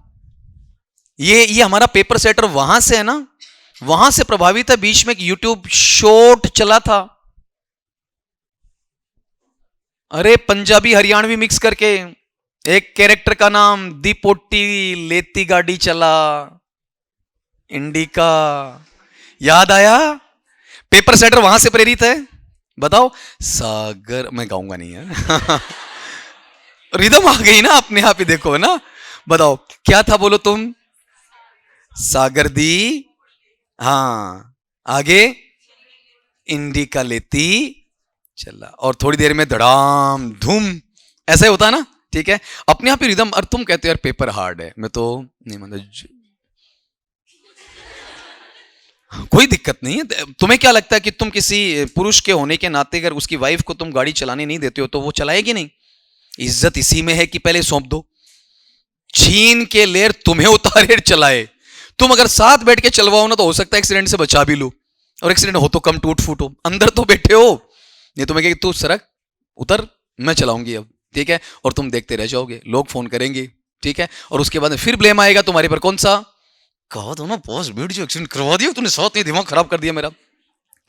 ये हमारा पेपर सेटर वहां से है ना, वहां से प्रभावित है। बीच में एक यूट्यूब शॉर्ट चला था, अरे पंजाबी हरियाणवी मिक्स करके, एक कैरेक्टर का नाम दीपोटी लेती गाड़ी चला इंडिका, याद आया? पेपर सेटर वहां से प्रेरित है। बताओ सागर, मैं गाऊंगा नहीं है रिदम आ गई ना अपने आप ही, देखो ना। बताओ क्या था, बोलो तुम? सागर दी, हाँ, आगे इंडिका लेती चला, और थोड़ी देर में धड़ाम धूम, ऐसा ही होता है ना। ठीक है, अपने आप ही रिदम। और तुम कहते हो यार पेपर हार्ड है, मैं तो नहीं मतलब, कोई दिक्कत नहीं है। तुम्हें क्या लगता है कि तुम किसी पुरुष के होने के नाते अगर उसकी वाइफ को तुम गाड़ी चलाने नहीं देते हो तो वो चलाएगी नहीं? इज्जत इसी में है कि पहले सौंप दो, छीन के लेर तुम्हें उतारे चलाए। तुम अगर साथ बैठ के चलवाओ ना तो हो सकता है एक्सीडेंट से बचा भी लो, और एक्सीडेंट हो तो कम टूट फूट हो, अंदर तो बैठे हो। नहीं तुम्हें क्या, तू सरक उतर, मैं चलाऊंगी अब। ठीक है, और तुम देखते रह जाओगे, लोग फोन करेंगे। ठीक है, और उसके बाद फिर ब्लेम आएगा तुम्हारे पर, कौन सा? कहा दो ना बॉस, वीडियो एक्सीडेंट करवा दिया तूने, साथ में दिमाग खराब कर दिया मेरा।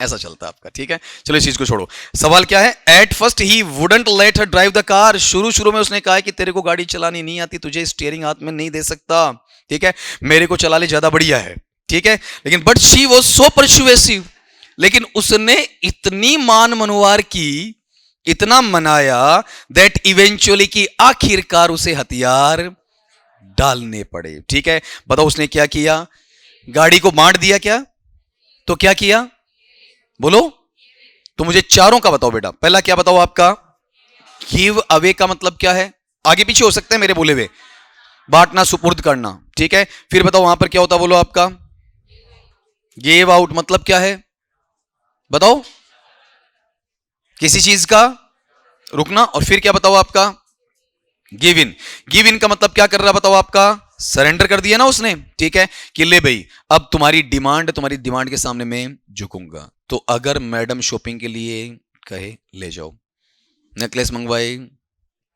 ऐसा चलता है आपका। ठीक है, चलो इस चीज को छोड़ो। सवाल क्या है? At first he wouldn't let her drive the car. शुरू में उसने कहा कि तेरे को गाड़ी चलानी नहीं आती, तुझे स्टीयरिंग हाथ में नहीं दे सकता। ठीक है, मेरे को चला ले, ज्यादा बढ़िया है। ठीक है, लेकिन but she was so persuasive, लेकिन उसने इतनी मान मनवार की, इतना मनाया, दैट इवेंचुअली की आखिरकार उसे हथियार डालने पड़े। ठीक है, बताओ उसने क्या किया? गाड़ी को बांट दिया क्या? तो क्या किया बोलो? तो मुझे चारों का बताओ बेटा। पहला क्या बताओ आपका? गिव अवे का मतलब क्या है? आगे पीछे हो सकते हैं मेरे बोले हुए। बांटना, सुपुर्द करना। ठीक है, फिर बताओ वहां पर क्या होता बोलो आपका? गिव आउट मतलब क्या है बताओ? किसी चीज का रुकना। और फिर क्या बताओ आपका? Give in. गिव इन का मतलब क्या कर रहा बताओ आपका? सरेंडर कर दिया ना उसने। ठीक है, कि ले भाई अब तुम्हारी डिमांड के सामने मैं झुकूंगा। तो अगर मैडम शॉपिंग के लिए कहे ले जाओ, नेकलेस मंगवाए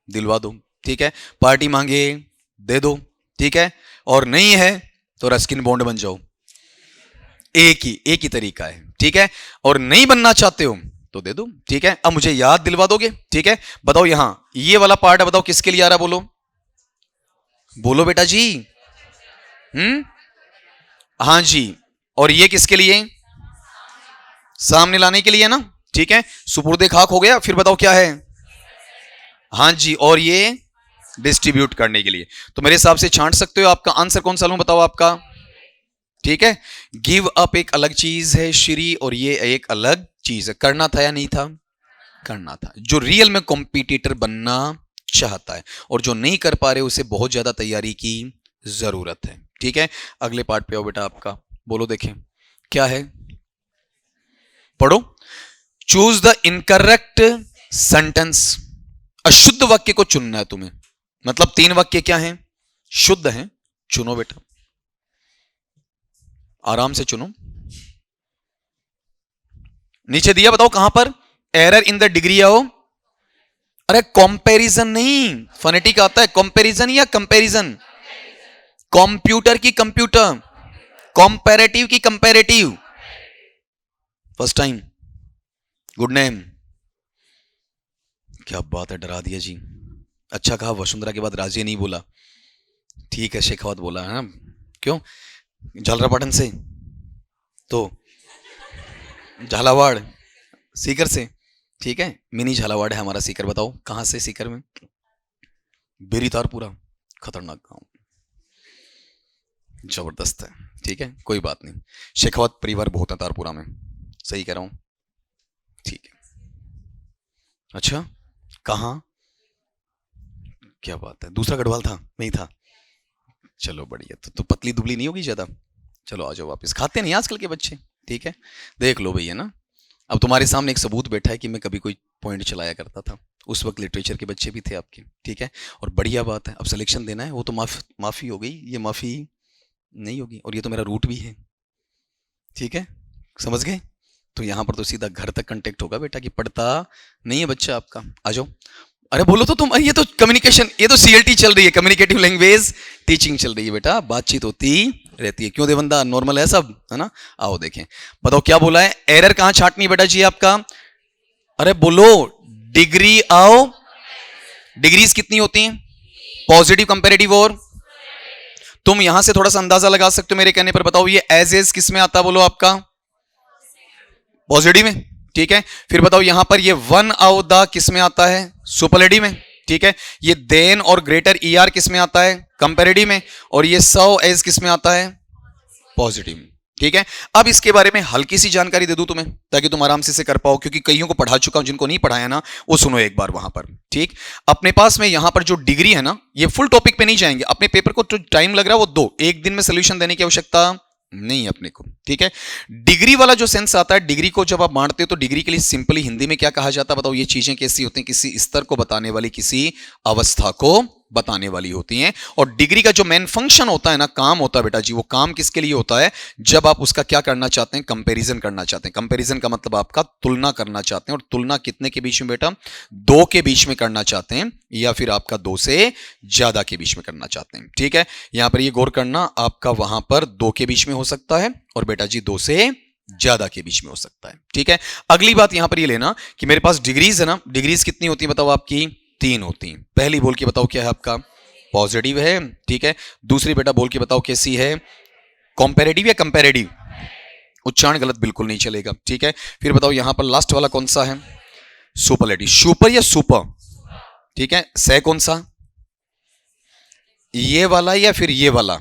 दिलवा दो, ठीक है, पार्टी मांगे दे दो, ठीक है, और नहीं है तो रस्किन बॉन्ड बन जाओ। एक ही तरीका है। ठीक है, और नहीं बनना चाहते हो तो दे दो। ठीक है, अब मुझे याद दिलवा दोगे? ठीक है, बताओ यहां ये वाला पार्ट है, बताओ किसके लिए आ रहा? बोलो बोलो बेटा जी। हाँ जी। और ये किसके लिए? सामने लाने के लिए ना। ठीक है, सुपुर्दे खाक हो गया। फिर बताओ क्या है? हाँ जी, और ये डिस्ट्रीब्यूट करने के लिए। तो मेरे हिसाब से छांट सकते हो आपका आंसर कौन सा लूं बताओ आपका? ठीक है, गिव अप एक अलग चीज है श्री, और ये एक अलग चीज है। करना था या नहीं था? करना था। जो रियल में कॉम्पिटिटर बनना चाहता है और जो नहीं कर पा रहे उसे बहुत ज्यादा तैयारी की जरूरत है। ठीक है, अगले पार्ट पे आओ बेटा आपका। बोलो देखें क्या है, पढ़ो। Choose the incorrect sentence. अशुद्ध वाक्य को चुनना है तुम्हें। मतलब 3 वाक्य क्या हैं? शुद्ध हैं। चुनो बेटा, आराम से चुनो। नीचे दिया, बताओ कहां पर? एरर इन द डिग्री आओ। अरे कंपैरिजन नहीं, फोनेटिक आता है। कंपैरिजन या कंपैरिजन? कंप्यूटर की कंप्यूटर, कंपैरेटिव की comparative. First time, good name. क्या बात है, डरा दिया जी। अच्छा कहा वसुंधरा के बाद राजी नहीं बोला। ठीक है, शेखावत बोला है ना। क्यों? झालरापाटन से तो झालावाड़, सीकर से। ठीक है, मिनी झालावाड़ है हमारा सीकर। बताओ कहां से सीकर में? बेरीतारपुरा, खतरनाक गांव, जबरदस्त है। ठीक है, कोई बात नहीं। शेखावत परिवार बहुत है तारपुरा में, सही कह रहा हूं? ठीक है, अच्छा कहां? क्या बात है, दूसरा गढ़वाल था? नहीं था, चलो बढ़िया। तो पतली दुबली नहीं होगी ज्यादा। चलो आ जाओ वापस। खाते नहीं आजकल के बच्चे। ठीक है, देख लो भैया ना। अब तुम्हारे सामने एक सबूत बैठा है कि मैं कभी कोई पॉइंट चलाया करता था। उस वक्त लिटरेचर के बच्चे भी थे आपके। ठीक है, और बढ़िया बात है। अब सिलेक्शन देना है, वो तो माफी हो गई, ये माफी नहीं होगी। और ये तो मेरा रूट भी है। ठीक है, समझ गए? तो यहां पर तो सीधा घर तक कांटेक्ट होगा बेटा, कि पढ़ता नहीं है बच्चा आपका। आ जाओ। अरे बोलो तो तुम। ये तो कम्युनिकेशन, ये तो सीएलटी चल रही है, कम्युनिकेटिव लैंग्वेज टीचिंग चल रही है बेटा। बातचीत होती रहती है। क्यों देवंदा, नॉर्मल है सब, है ना? आओ देखें, बताओ क्या बोला है? एरर कहां छांटनी है बेटा जी आपका? अरे बोलो, डिग्री आओ। डिग्रीज कितनी होती हैं? पॉजिटिव, कंपेरेटिव और। तुम यहां से थोड़ा सा अंदाजा लगा सकते हो मेरे कहने पर। बताओ ये एज एज किस में आता? बोलो आपका पॉजिटिव में। ठीक है, फिर बताओ यहां पर ये वन ऑफ द किस में आता है? सुपरलेटिव में। ठीक है, ये देन और ग्रेटर ईआर किस में आता है? कंपैरेटिव में। और ये सो एज किस में आता है? पॉजिटिव में। ठीक है, अब इसके बारे में हल्की सी जानकारी दे दूं तुम्हें, ताकि तुम आराम से इसे कर पाओ, क्योंकि कईयों को पढ़ा चुका हूं, जिनको नहीं पढ़ाया ना वो सुनो एक बार वहां पर। ठीक, अपने पास में यहां पर जो डिग्री है ना, ये फुल टॉपिक पे नहीं जाएंगे। अपने पेपर को जो टाइम लग रहा है वो 2 एक दिन में सोल्यूशन देने की आवश्यकता नहीं है अपने को। ठीक है, डिग्री वाला जो सेंस आता है, डिग्री को जब आप बांटते हो तो डिग्री के लिए सिंपली हिंदी में क्या कहा जाता है बताओ? ये चीजें कैसी होती हैं? किसी स्तर को बताने वाली, किसी अवस्था को बताने वाली होती हैं। और डिग्री का जो मेन फंक्शन होता है ना, काम होता है बेटा जी, वो काम किसके लिए होता है? जब आप उसका क्या करना चाहते हैं? कंपैरिजन करना चाहते हैं। कंपैरिजन का मतलब आपका तुलना करना चाहते हैं। और तुलना कितने के बीच में बेटा? 2 के बीच में करना चाहते हैं, या फिर आपका 2 से ज्यादा के बीच में करना चाहते हैं। ठीक है, यहां पर ये गौर करना, आपका वहां पर 2 के बीच में हो सकता है, और बेटा जी 2 से ज्यादा के बीच में हो सकता है। ठीक है, अगली बात यहां पर ये लेना कि मेरे पास डिग्रीज है ना, डिग्रीज कितनी होती है बताओ? आपकी 3 होती हैं। पहली बोल के बताओ क्या है आपका? पॉजिटिव है। ठीक है, दूसरी बेटा बोल के बताओ कैसी है? कंपैरेटिव या कंपैरेटिव? उच्चारण गलत बिल्कुल नहीं चलेगा, ठीक है। फिर बताओ यहां पर लास्ट वाला कौन सा है, सुपरलेटिव, सुपर या सुपर, ठीक है। से कौन सा, ये वाला या फिर ये वाला,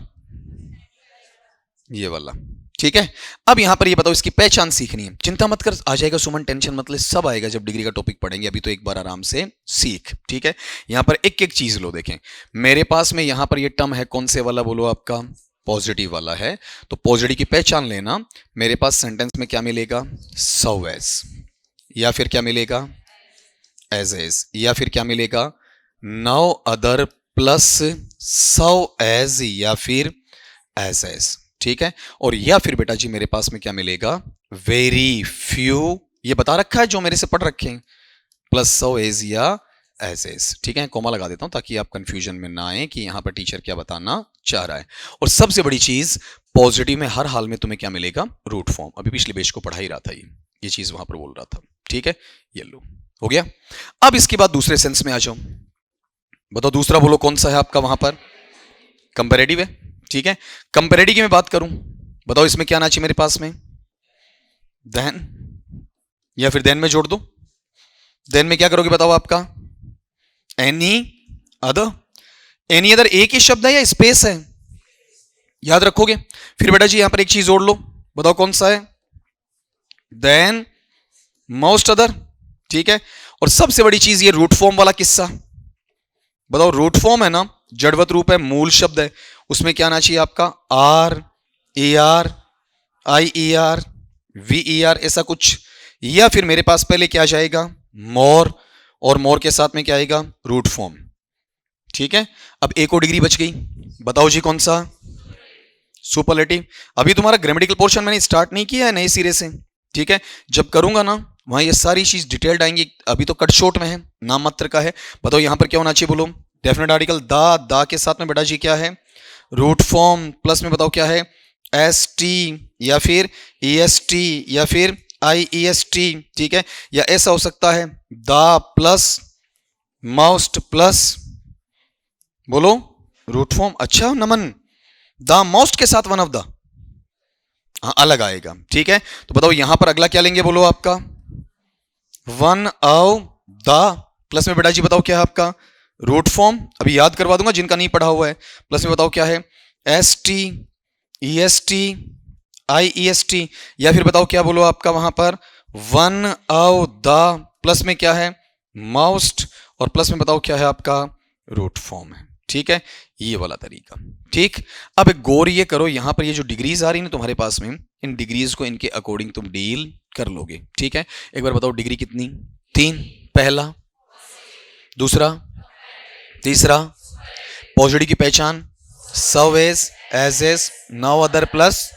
ये वाला, ठीक है। अब यहां पर ये बताओ इसकी पहचान सीखनी है, चिंता मत कर, आ जाएगा सुमन, टेंशन मत ले, सब आएगा जब डिग्री का टॉपिक पढ़ेंगे, अभी तो एक बार आराम से सीख, ठीक है। यहां पर एक एक चीज लो, देखें मेरे पास में यहां पर ये टर्म है, कौन से वाला बोलो, आपका पॉजिटिव वाला है, तो पॉजिटिव की पहचान लेना। मेरे पास सेंटेंस में क्या मिलेगा, सो एज, या फिर क्या मिलेगा, एज एज, या फिर क्या मिलेगा, no other plus so as, या फिर एज एज, ठीक है। और या फिर बेटा जी मेरे पास में क्या मिलेगा, वेरी फ्यू, ये बता रखा है जो मेरे से पढ़ रखे हैं, प्लस सो एज या एज एज, ठीक है। कोमा लगा देता हूं ताकि आप कंफ्यूजन में ना आए कि यहां पर टीचर क्या बताना चाह रहा है। और सबसे बड़ी चीज, पॉजिटिव में हर हाल में तुम्हें क्या मिलेगा, रूट फॉर्म, अभी पिछले पेज को पढ़ा ही रहा था, ये चीज वहां पर बोल रहा था, ठीक है। ये लो हो गया। अब इसके बाद दूसरे सेंस में आ जाओ, बताओ दूसरा बोलो कौन सा है आपका वहां पर, कंपैरेटिव है, ठीक है। कंपैरेटिव की मैं बात करूं, बताओ इसमें क्या आना चाहिए मेरे पास में, देन, या फिर देन में जोड़ दो, देन में क्या करोगे बताओ आपका, एनी अदर, एनी अदर एक ही शब्द है या स्पेस है, याद रखोगे। फिर बेटा जी यहां पर एक चीज जोड़ लो, बताओ कौन सा है, देन मोस्ट अदर, ठीक है। और सबसे बड़ी चीज ये रूट फॉर्म वाला किस्सा, बताओ रूट फॉर्म है ना, जड़वत रूप है, मूल शब्द है, उसमें क्या आना चाहिए आपका, R A R, I E R, V E R, ऐसा कुछ। या फिर मेरे पास पहले क्या जाएगा, मोर, और मोर के साथ में क्या आएगा, रूट फॉर्म, ठीक है। अब एक और डिग्री बच गई, बताओ जी कौन सा, सुपरलेटिव। अभी तुम्हारा ग्रामेटिकल पोर्शन मैंने स्टार्ट नहीं किया है नए सिरे से, ठीक है। जब करूंगा ना वहां ये सारी चीज डिटेल्ड आएंगी, अभी तो कट शॉर्ट में है, नाम मात्र का है। बताओ यहां पर क्या होना चाहिए, बोलो डेफिनेट आर्टिकल, दा के साथ में बेटा जी क्या है, रूट फॉर्म, प्लस में बताओ क्या है, एस टी, या फिर ई एस टी, या फिर आई ई एस टी, ठीक है। या ऐसा हो सकता है, दा प्लस मोस्ट प्लस, बोलो रूट फॉर्म, अच्छा नमन, द मोस्ट के साथ वन ऑफ द, हाँ अलग आएगा, ठीक है। तो बताओ यहां पर अगला क्या लेंगे, बोलो आपका वन ऑफ द, प्लस में बेटा जी बताओ क्या है आपका, रूट फॉर्म, अभी याद करवा दूंगा जिनका नहीं पढ़ा हुआ है। प्लस में बताओ क्या है, S T, E S T, I E S T, या फिर बताओ क्या बोलो आपका वहां पर, वन ऑफ द, प्लस में क्या है, मोस्ट, और प्लस में बताओ क्या है आपका, रूट फॉर्म है, ठीक है। ये वाला तरीका, ठीक। अब एक गौर ये करो, यहां पर ये जो डिग्रीज आ रही है ना तुम्हारे पास में, इन डिग्रीज को इनके अकॉर्डिंग तुम डील कर लोगे, ठीक है। एक बार बताओ डिग्री कितनी, 3, पहला, दूसरा, तीसरा, पॉजिटिव की पहचान, सव एज, नो अदर प्लस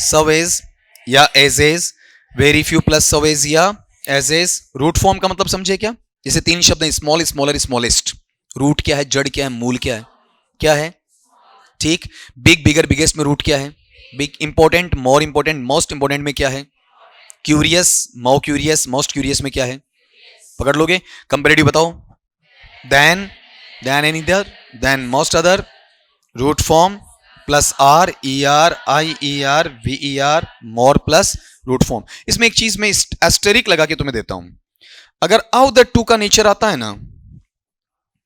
सव एज या एज, वेरी फ्यू प्लस सव एज या एज। रूट फॉर्म का मतलब समझे क्या, जैसे 3 शब्द हैं, स्मॉल, स्मॉलर, स्मॉलेस्ट, रूट क्या है, जड़ क्या है, मूल क्या है, क्या है, ठीक। बिग, बिगर, बिगेस्ट में रूट क्या है, big. Important, more important, most important में क्या है, curious, more curious, most curious में क्या है, पकड़ लोगे। कंपैरेटिव बताओ, than, than any other, than most other, root form plus R E R, I E R, V E R, more plus root form. इसमें एक चीज मैं एस्टेरिक लगा के तुम्हें देता हूं, अगर आउ द टू का नेचर आता है ना,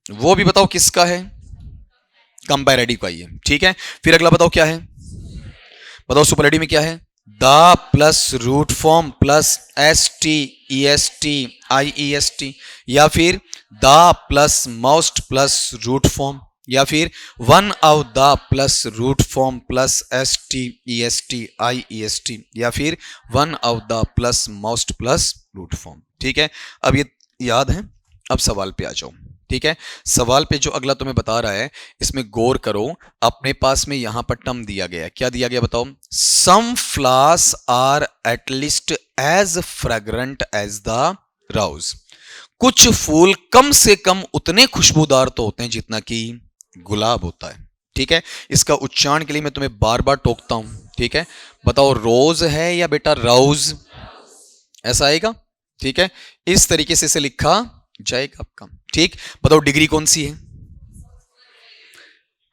वो भी बताओ किसका है, कंपैरेटिव का ही है, ठीक है। फिर अगला बताओ क्या है, बताओ सुपरलेटिव में क्या है, the plus root form plus S T, E S T, I E S T, या फिर the plus most plus root form, या फिर one of the plus root form plus S T, E S T, I E S T, या फिर one of the plus most plus root form, ठीक है। अब ये याद है, अब सवाल पे आ जाओ, ठीक है। सवाल पे जो अगला तुम्हें बता रहा है, इसमें गौर करो, अपने पास में यहां पर टर्म दिया गया है, क्या दिया गया बताओ, some flowers are at least as fragrant as the rose, कुछ फूल कम से कम उतने खुशबूदार तो होते हैं जितना कि गुलाब होता है, ठीक है। इसका उच्चारण के लिए मैं तुम्हें बार बार टोकता हूं, ठीक है। बताओ रोज है या बेटा रोज, ऐसा आएगा, ठीक है। इस तरीके से इसे लिखा जाएगा आपका, ठीक। बताओ डिग्री कौन सी है,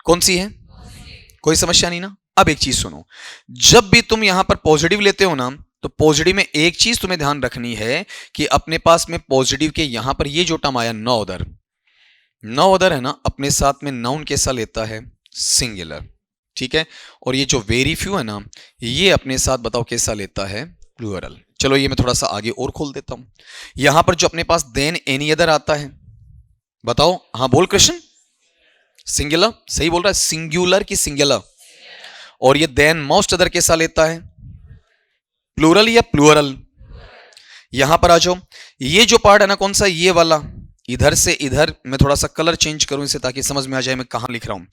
कौन सी है, कोई समस्या नहीं ना, अब एक चीज सुनो, जब भी तुम यहां पर पॉजिटिव लेते हो ना, तो पॉजिटिव में एक चीज तुम्हें ध्यान रखनी है कि अपने पास में पॉजिटिव के यहां पर ये जो टर्म आया नो अदर, नो अदर है ना, अपने साथ में नाउन कैसा लेता है? सिंगुलर, ठीक है। और ये जो वेरी फ्यू है ना, ये अपने साथ बताओ कैसा लेता है? प्लूरल। चलो ये मैं थोड़ा सा आगे और खोल देता हूं। यहां पर जो अपने पास देन एनी अदर आता है, बताओ। हाँ बोल कृष्ण। सिंगुलर, सही बोल रहा है। सिंगुलर की सिंगुलर। और ये देन मोस्ट अदर कैसा लेता है? प्लूरल या प्लूरल? यहां पर आ जाओ, ये जो पार्ट है ना, कौन सा? ये वाला, इधर से इधर मैं थोड़ा सा कलर चेंज करूं इसे, ताकि समझ में आ जाए मैं कहां लिख रहा हूं।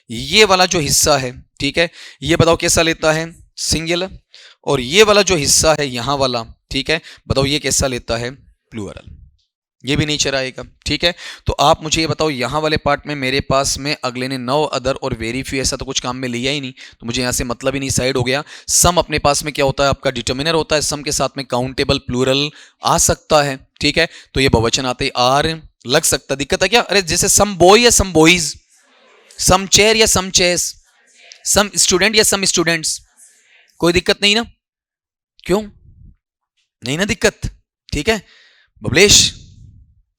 ये वाला जो हिस्सा है, ठीक है, ये बताओ कैसा लेता है? सिंगुलर। और ये वाला जो हिस्सा है यहां वाला, ठीक है, बताओ ये कैसा लेता है? प्लूरल। ये भी नेचर आएगा, ठीक है। तो आप मुझे ये बताओ, यहां वाले पार्ट में मेरे पास में अगले ने नो अदर और वेरी फ्यू ऐसा तो कुछ काम में लिया ही नहीं, तो मुझे यहां से मतलब ही नहीं, साइड हो गया। सम अपने पास में क्या होता है? आपका डिटर्मिनर होता है। सम के साथ में काउंटेबल प्लूरल आ सकता है, ठीक है। तो ये बहुवचन आते आर लग सकता, दिक्कत है क्या? अरे जैसे सम बॉय या सम बॉयज, सम चेयर या सम चेयर्स, सम स्टूडेंट या सम स्टूडेंट्स, कोई दिक्कत नहीं ना? क्यों नहीं ना दिक्कत? ठीक है बबलेश,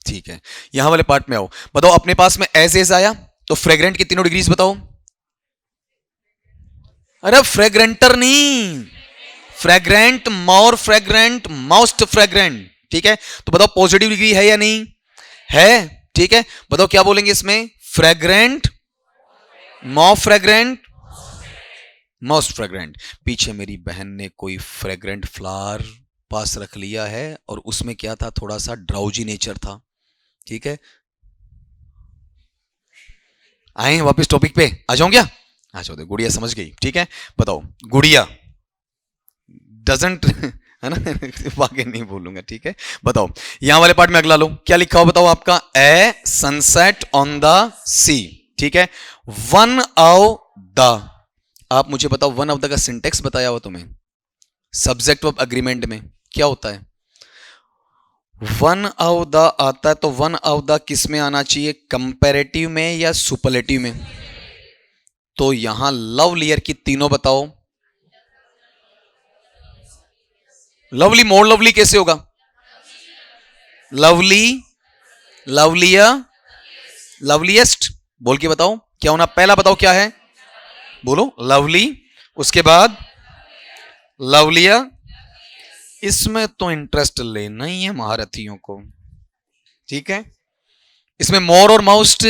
ठीक है। यहां वाले पार्ट में आओ, बताओ अपने पास में एज एज आया, तो फ्रेग्रेंट की तीनों डिग्रीज बताओ। अरे फ्रेग्रेंटर नहीं, फ्रेग्रेंट, मोर फ्रेग्रेंट, मोस्ट फ्रेग्रेंट, ठीक है। तो बताओ पॉजिटिव डिग्री है या नहीं है? ठीक है, बताओ क्या बोलेंगे इसमें? फ्रेग्रेंट, मोर फ्रेग्रेंट, मोस्ट फ्रेग्रेंट। पीछे मेरी बहन ने कोई फ्रेग्रेंट फ्लावर पास रख लिया है, और उसमें क्या था? थोड़ा सा ड्राउजी नेचर था, ठीक है। आए वापस टॉपिक पे आ जाऊं क्या? आ जाओ। गुड़िया समझ गई, ठीक है। बताओ गुड़िया डजंट है ना वाकई नहीं बोलूंगा, ठीक है। बताओ यहां वाले पार्ट में अगला लो, क्या लिखा हो बताओ आपका? ए सनसेट ऑन द सी, ठीक है। वन ऑफ द, आप मुझे बताओ वन ऑफ द का सिंटेक्स बताया हो तुम्हें सब्जेक्ट ऑफ अग्रीमेंट में, क्या होता है? वन ऑफ द आता है, तो वन ऑफ द किस में आना चाहिए? कंपैरेटिव में या सुपरलेटिव में? तो यहां लव लेयर की तीनों बताओ। लवली, मोर लवली कैसे होगा? लवली, लवलियर, लवलीएस्ट, बोल के बताओ क्या होना? पहला बताओ क्या है? बोलो लवली, उसके बाद लवलियर। इसमें तो इंटरेस्ट लेना ही है महारथियों को, ठीक है। इसमें मोर और मोस्ट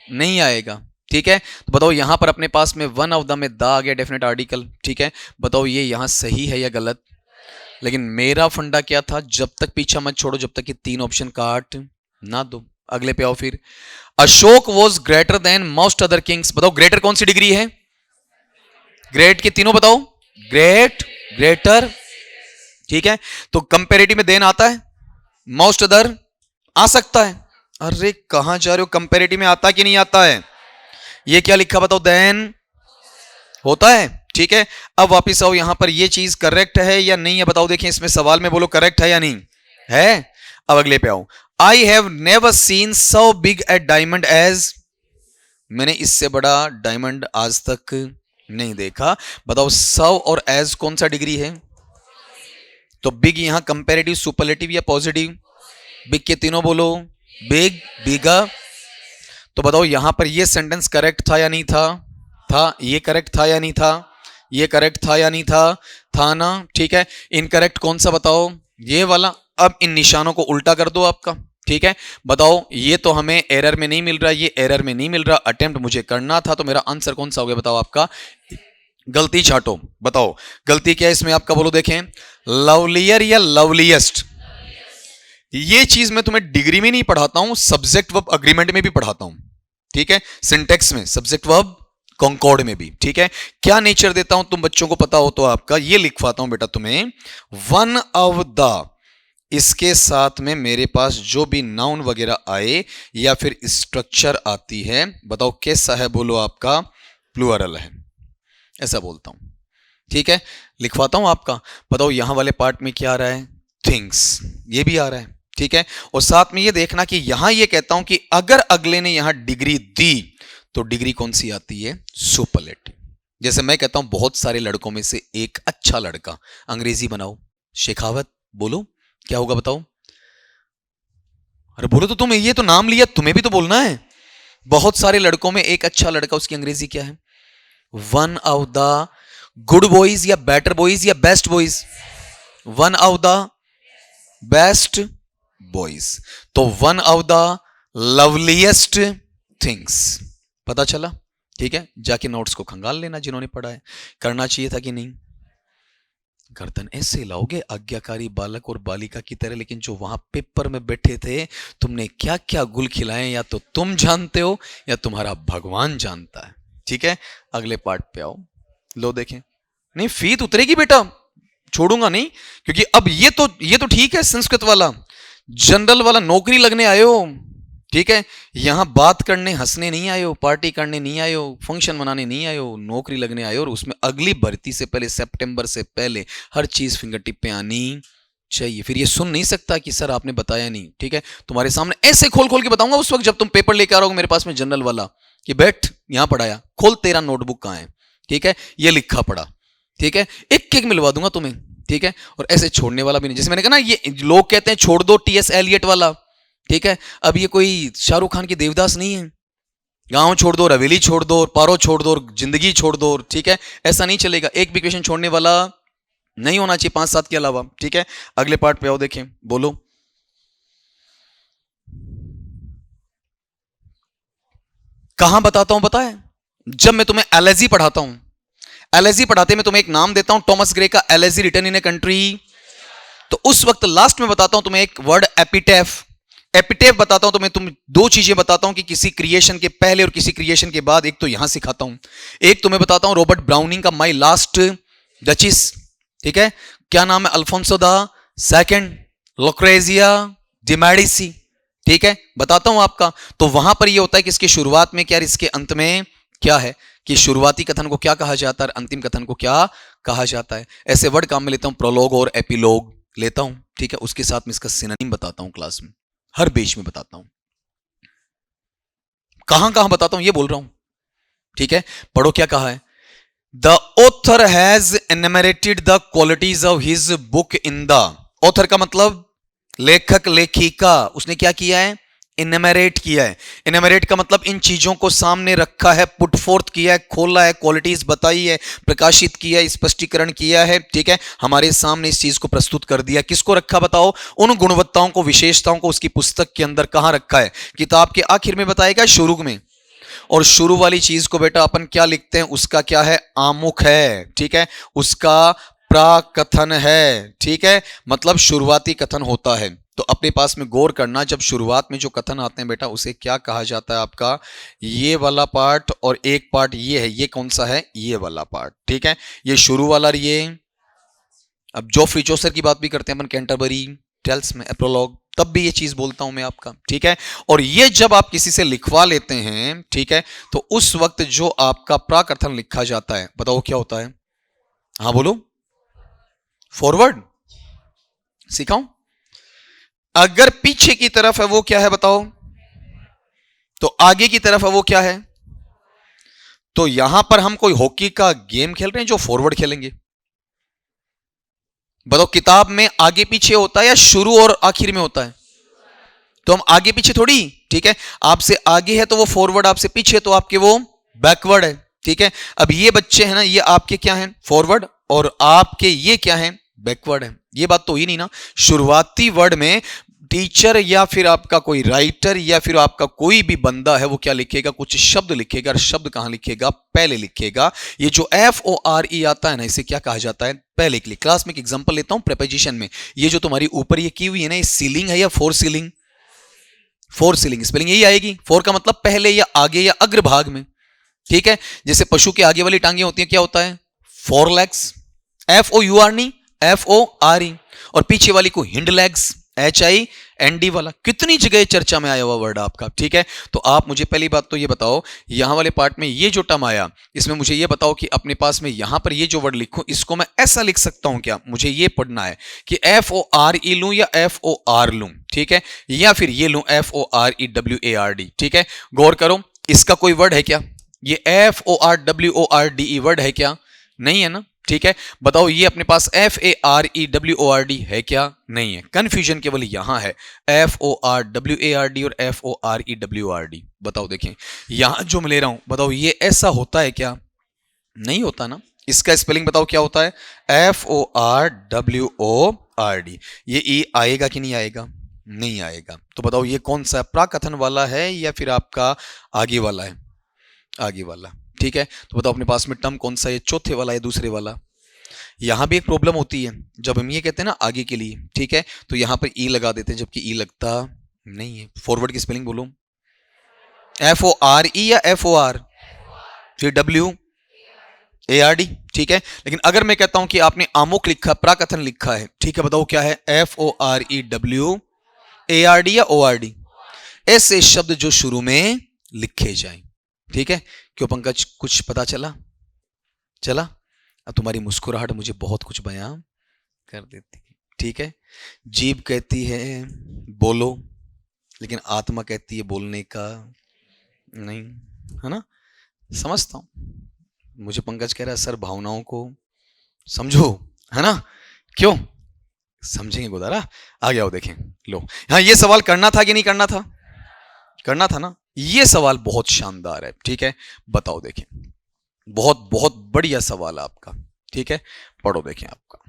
नहीं आएगा, ठीक है। तो बताओ यहां पर अपने पास में वन ऑफ द में द आ गया, डेफिनेट आर्टिकल, ठीक है। बताओ ये यहां सही है या गलत? लेकिन मेरा फंडा क्या था? जब तक पीछा मत छोड़ो, जब तक कि तीन ऑप्शन काट ना दो। अगले पे आओ फिर। Ashok was greater than most other Kings, बताओ ग्रेटर कौन सी डिग्री है? ग्रेट के तीनों बताओ। ग्रेट, ग्रेटर, ठीक है। तो कंपेरेटिव में देन आता है, मोस्ट अदर आ सकता है। अरे कहां जा रहे हो? कंपेरेटिव में आता कि नहीं आता है? ये क्या लिखा बताओ? देन होता है, ठीक है। अब वापिस आओ, यहां पर ये चीज करेक्ट है या नहीं है बताओ। देखिए इसमें सवाल में बोलो करेक्ट है या नहीं है। अब अगले पे आओ। I have never seen so big a diamond as, मैंने इससे बड़ा डायमंड आज तक नहीं देखा। बताओ सो और एज कौन सा डिग्री है? तो बिग यहां कंपेरेटिव, सुपरलेटिव या पॉजिटिव? बिग के तीनों बोलो। बिग, बिगर। तो बताओ यहां पर ये सेंटेंस करेक्ट था या नहीं था? था। ये करेक्ट था या नहीं था? ये करेक्ट था या नहीं था? था ना, ठीक है। इनकरेक्ट कौन सा बताओ? ये वाला। अब इन निशानों को उल्टा कर दो आपका, ठीक है। बताओ ये तो हमें एरर में नहीं मिल रहा, ये एरर में नहीं मिल रहा, अटेम्प्ट मुझे करना था, तो मेरा आंसर कौन सा हो गया बताओ आपका? गलती छाटो, बताओ गलती क्या है इसमें आपका? बोलो देखें। लवलियर या लवलीएस्ट? ये चीज मैं तुम्हें डिग्री में नहीं पढ़ाता हूं, सब्जेक्ट वर्ब अग्रीमेंट में भी पढ़ाता हूं, ठीक है। सिंटेक्स में, सब्जेक्ट वर्ब कॉन्कॉर्ड में भी, ठीक है। क्या नेचर देता हूं तुम बच्चों को पता हो तो आपका? ये लिखवाता हूं बेटा तुम्हें, वन ऑफ द, इसके साथ में मेरे पास जो भी नाउन वगैरह आए या फिर स्ट्रक्चर आती है, बताओ कैसा है? बोलो आपका प्लूरल है, ऐसा बोलता हूं, ठीक है। लिखवाता हूं आपका। बताओ यहां वाले पार्ट में क्या आ रहा है? थिंग्स, ये भी आ रहा है, ठीक है। और साथ में ये देखना कि यहां ये कहता हूं कि अगर अगले ने यहां डिग्री दी, तो डिग्री कौन सी आती है? सुपरलेटिव। जैसे मैं कहता हूं बहुत सारे लड़कों में से एक अच्छा लड़का, अंग्रेजी बनाओ, शेखावत, बोलो क्या होगा बताओ। अरे बोलो तो तुम, ये तो नाम लिया, तुम्हें भी तो बोलना है। बहुत सारे लड़कों में एक अच्छा लड़का, उसकी अंग्रेजी क्या है? One of the good boys या बेटर बॉयज या best boys? One of the best boys. तो one of the loveliest things, पता चला? ठीक है, जाके नोट्स को खंगाल लेना जिन्होंने पढ़ा है। करना चाहिए था कि नहीं? गर्दन ऐसे हिलाओगे आज्ञाकारी बालक और बालिका की तरह, लेकिन जो वहां पेपर में बैठे थे, तुमने क्या क्या गुल खिलाए या तो तुम जानते हो या तुम्हारा भगवान जानता है। ठीक है, अगले पार्ट पे आओ, लो देखें। नहीं, फीत उतरेगी बेटा, छोड़ूंगा नहीं, क्योंकि अब ये तो ठीक है, संस्कृत वाला जनरल वाला नौकरी लगने आए हो, ठीक है, यहां बात करने हंसने नहीं आए हो, पार्टी करने नहीं आए हो, फंक्शन मनाने नहीं आए हो, नौकरी लगने आए हो। और उसमें अगली भर्ती से पहले, सितंबर से पहले हर चीज फिंगर टिप पे आनी चाहिए। फिर ये सुन नहीं सकता कि सर आपने बताया नहीं। ठीक है, तुम्हारे सामने ऐसे खोल खोल के बताऊंगा उस वक्त जब तुम पेपर लेके आ रहोगे मेरे पास में जनरल वाला, कि बैठ यहां पढ़ाया, खोल तेरा नोटबुक कहां है, ठीक है, ये लिखा पड़ा, ठीक है, एक एक मिलवा दूंगा तुम्हें। ठीक है, और ऐसे छोड़ने वाला भी नहीं। जैसे मैंने कहा ना, ये लोग कहते हैं छोड़ दो टीएस एलियट वाला, ठीक है, अब ये कोई शाहरुख खान की देवदास नहीं है, गांव छोड़ दो, रवेली छोड़ दो, पारो छोड़ दो, जिंदगी छोड़ दो। ठीक है, ऐसा नहीं चलेगा, एक भी क्वेश्चन छोड़ने वाला नहीं होना चाहिए 5-7 के अलावा। ठीक है, अगले पार्ट पे आओ, देखें, बोलो। कहां बताता हूं पता है? जब मैं तुम्हें एलर्जी पढ़ाता हूं, एलर्जी पढ़ाते मैं तुम्हें एक नाम देता हूं, टॉमस ग्रे का elegy written in a country, तो उस वक्त लास्ट में बताता हूं तुम्हें एक वर्ड एपिटेफ। एपिटेफ बताता हूं तुम्हें, तुम दो चीजें बताता हूं कि किसी क्रिएशन के पहले और किसी क्रिएशन के बाद। एक तो यहां सिखाता हूं, एक तुम्हें बताता हूं रॉबर्ट ब्राउनिंग का माई लास्ट डचिस। ठीक है, क्या नाम है? Alfonso the second, Lucrezia de Medici. ठीक है, बताता हूं आपका। तो वहां पर यह होता है कि इसकी शुरुआत में क्या, इसके अंत में क्या है, कि शुरुआती कथन को क्या कहा जाता है और अंतिम कथन को क्या कहा जाता है। ऐसे वर्ड काम में लेता हूं, प्रोलॉग और एपिलॉग लेता हूं। ठीक है, उसके साथ में इसका सिनोनिम बताता हूं, क्लास में हर बेच में बताता हूं। कहां कहां बताता हूं ये बोल रहा हूं। ठीक है, पढ़ो क्या कहा है। The author has enumerated the qualities of his book in the, author का मतलब लेखक लेखिका, उसने क्या किया है? इनमरेट किया है। इनमरेट का मतलब इन चीजों को सामने रखा है, पुट फोर्थ किया है, खोला है, क्वालिटीज बताई है, प्रकाशित किया है, स्पष्टीकरण किया है। ठीक है, हमारे सामने इस चीज को प्रस्तुत कर दिया। किसको रखा बताओ? उन गुणवत्ताओं को, विशेषताओं को उसकी पुस्तक के अंदर कहां रखा है? किताब के आखिर में बताएगा, शुरू में। और शुरू वाली चीज को बेटा अपन क्या लिखते हैं? उसका क्या है? आमुख है। ठीक है, उसका प्राकथन है। ठीक है, मतलब शुरुआती कथन होता है। तो अपने पास में गौर करना, जब शुरुआत में जो कथन आते हैं बेटा, उसे क्या कहा जाता है? आपका ये वाला पार्ट, और एक पार्ट ये है, ये कौन सा है? ये वाला पार्ट। ठीक है, ये शुरू वाला, ये अब जोफ्री चौसर की बात भी करते हैं अपन, कैंटरबरी टेल्स में एप्रोलॉग, तब भी ये चीज बोलता हूं मैं आपका। ठीक है, और ये जब आप किसी से लिखवा लेते हैं, ठीक है, तो उस वक्त जो आपका प्राकथन लिखा जाता है, बताओ क्या होता है? हाँ बोलो। फॉरवर्ड सिखाऊं? अगर पीछे की तरफ है वो क्या है बताओ? तो आगे की तरफ है वो क्या है? तो यहां पर हम कोई हॉकी का गेम खेल रहे हैं जो फॉरवर्ड खेलेंगे? बताओ, किताब में आगे पीछे होता है या शुरू और आखिर में होता है? तो हम आगे पीछे थोड़ी। ठीक है, आपसे आगे है तो वो फॉरवर्ड, आपसे पीछे तो आपके वो बैकवर्ड है। ठीक है, अब ये बच्चे हैं ना, ये आपके क्या हैं? फॉरवर्ड, और आपके ये क्या हैं? बैकवर्ड है। ये बात तो ही नहीं ना। शुरुआती वर्ड में टीचर या फिर आपका कोई राइटर या फिर आपका कोई भी बंदा है, वो क्या लिखेगा? कुछ शब्द लिखेगा। और शब्द कहां लिखेगा? पहले लिखेगा। ये जो FORE आता है ना, इसे क्या कहा जाता है? पहले के लिए। क्लास में एक एग्जांपल लेता हूं प्रीपोजिशन में। ये जो तुम्हारी ऊपर ये की हुई है ना, ये सीलिंग है या four ceiling? Four ceiling, spelling यही आएगी। फोर का मतलब पहले या आगे या अग्रभाग में। ठीक है, जैसे पशु के आगे वाली टांगे होती है, क्या होता है? फोर लेग्स, FOUR नहीं, FORE। और पीछे वाली को हिंड लेग्स, HIND वाला। कितनी जगह चर्चा में आया हुआ वर्ड आपका। ठीक है, तो आप मुझे पहली बात तो ये बताओ, यहां वाले पार्ट में ये जो टर्म आया, इसमें मुझे ये बताओ कि अपने पास में यहां पर ये जो वर्ड लिखूं, इसको मैं ऐसा लिख सकता हूं क्या? मुझे ये पढ़ना है कि FORE लूं या FOR लूं। ठीक है, या फिर ये लूं FOREWARD। ठीक है, गौर करो, इसका कोई वर्ड है क्या? ये FORWORDE वर्ड है क्या? नहीं है ना, ठीक है। बताओ ये अपने पास FAREWORD है क्या? नहीं है। कंफ्यूजन केवल यहां है, FORWARD और FOREWORD। बताओ देखें यहां जो मैं ले रहा हूं, बताओ ये ऐसा होता है क्या? नहीं होता ना। इसका स्पेलिंग बताओ क्या होता है? FORWORD। ये ई आएगा कि नहीं आएगा? नहीं आएगा। तो बताओ ये कौन सा प्राकथन वाला है या फिर आपका आगे वाला है? आगे वाला, ठीक है। तो बताओ अपने पास में टर्म कौन सा है, चौथे वाला या दूसरे वाला? यहां भी एक प्रॉब्लम होती है जब हम ये कहते हैं ना आगे के लिए, ठीक है, तो यहां पर ई लगा देते हैं जबकि ई लगता नहीं है। फॉरवर्ड की स्पेलिंग बोलो, FORE या FOR, फिर WARD, ठीक है। लेकिन अगर मैं कहता हूं कि आपने आमुख लिखा, प्राकथन लिखा है, ठीक है, बताओ क्या है? FOREWARD या ORD? ऐसे शब्द जो शुरू में लिखे जाएं, ठीक है। क्यों पंकज, कुछ पता चला? चला? अब तुम्हारी मुस्कुराहट मुझे बहुत कुछ बयां कर देती है, ठीक है। जीभ कहती है बोलो, लेकिन आत्मा कहती है बोलने का नहीं, है ना। समझता हूं, मुझे पंकज कह रहा है सर भावनाओं को समझो, है ना। क्यों समझेंगे गोदारा? आगे आओ देखें। लो हाँ, ये सवाल करना था कि नहीं करना था? करना था ना। ये सवाल बहुत शानदार है, ठीक है। बताओ देखें, बहुत बहुत बढ़िया सवाल है आपका, ठीक है। पढ़ो देखें आपका,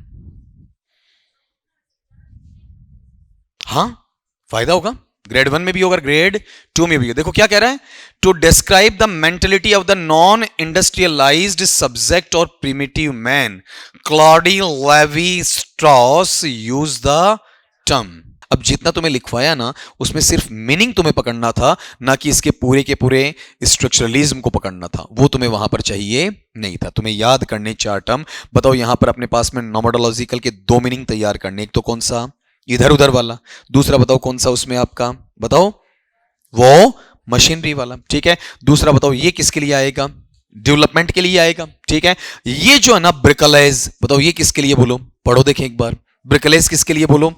हाँ फायदा होगा। ग्रेड 1 में भी होगा, ग्रेड 2 में भी होगा। देखो क्या कह रहा है, to describe the mentality of the non industrialized subject और primitive man, Claude Levi Strauss use the term. अब जितना तुम्हें लिखवाया ना, उसमें सिर्फ मीनिंग तुम्हें पकड़ना था, ना कि इसके पूरे के पूरे स्ट्रक्चरलिज्म को पकड़ना था। वो तुम्हें वहां पर चाहिए नहीं था। तुम्हें याद करने 4 टर्म। बताओ यहां पर अपने पास में नोमोडोलॉजिकल के 2 मीनिंग तैयार करने, एक तो कौन सा, इधर उधर वाला, दूसरा बताओ कौन सा उसमें आपका, बताओ वो मशीनरी वाला, ठीक है। दूसरा बताओ ये किसके लिए आएगा? डेवलपमेंट के लिए आएगा, ठीक है। ये जो है ना ब्रिकलेज, बताओ ये किसके लिए, बोलो, पढ़ो देखें एक बार, ब्रिकलेज किसके लिए बोलो?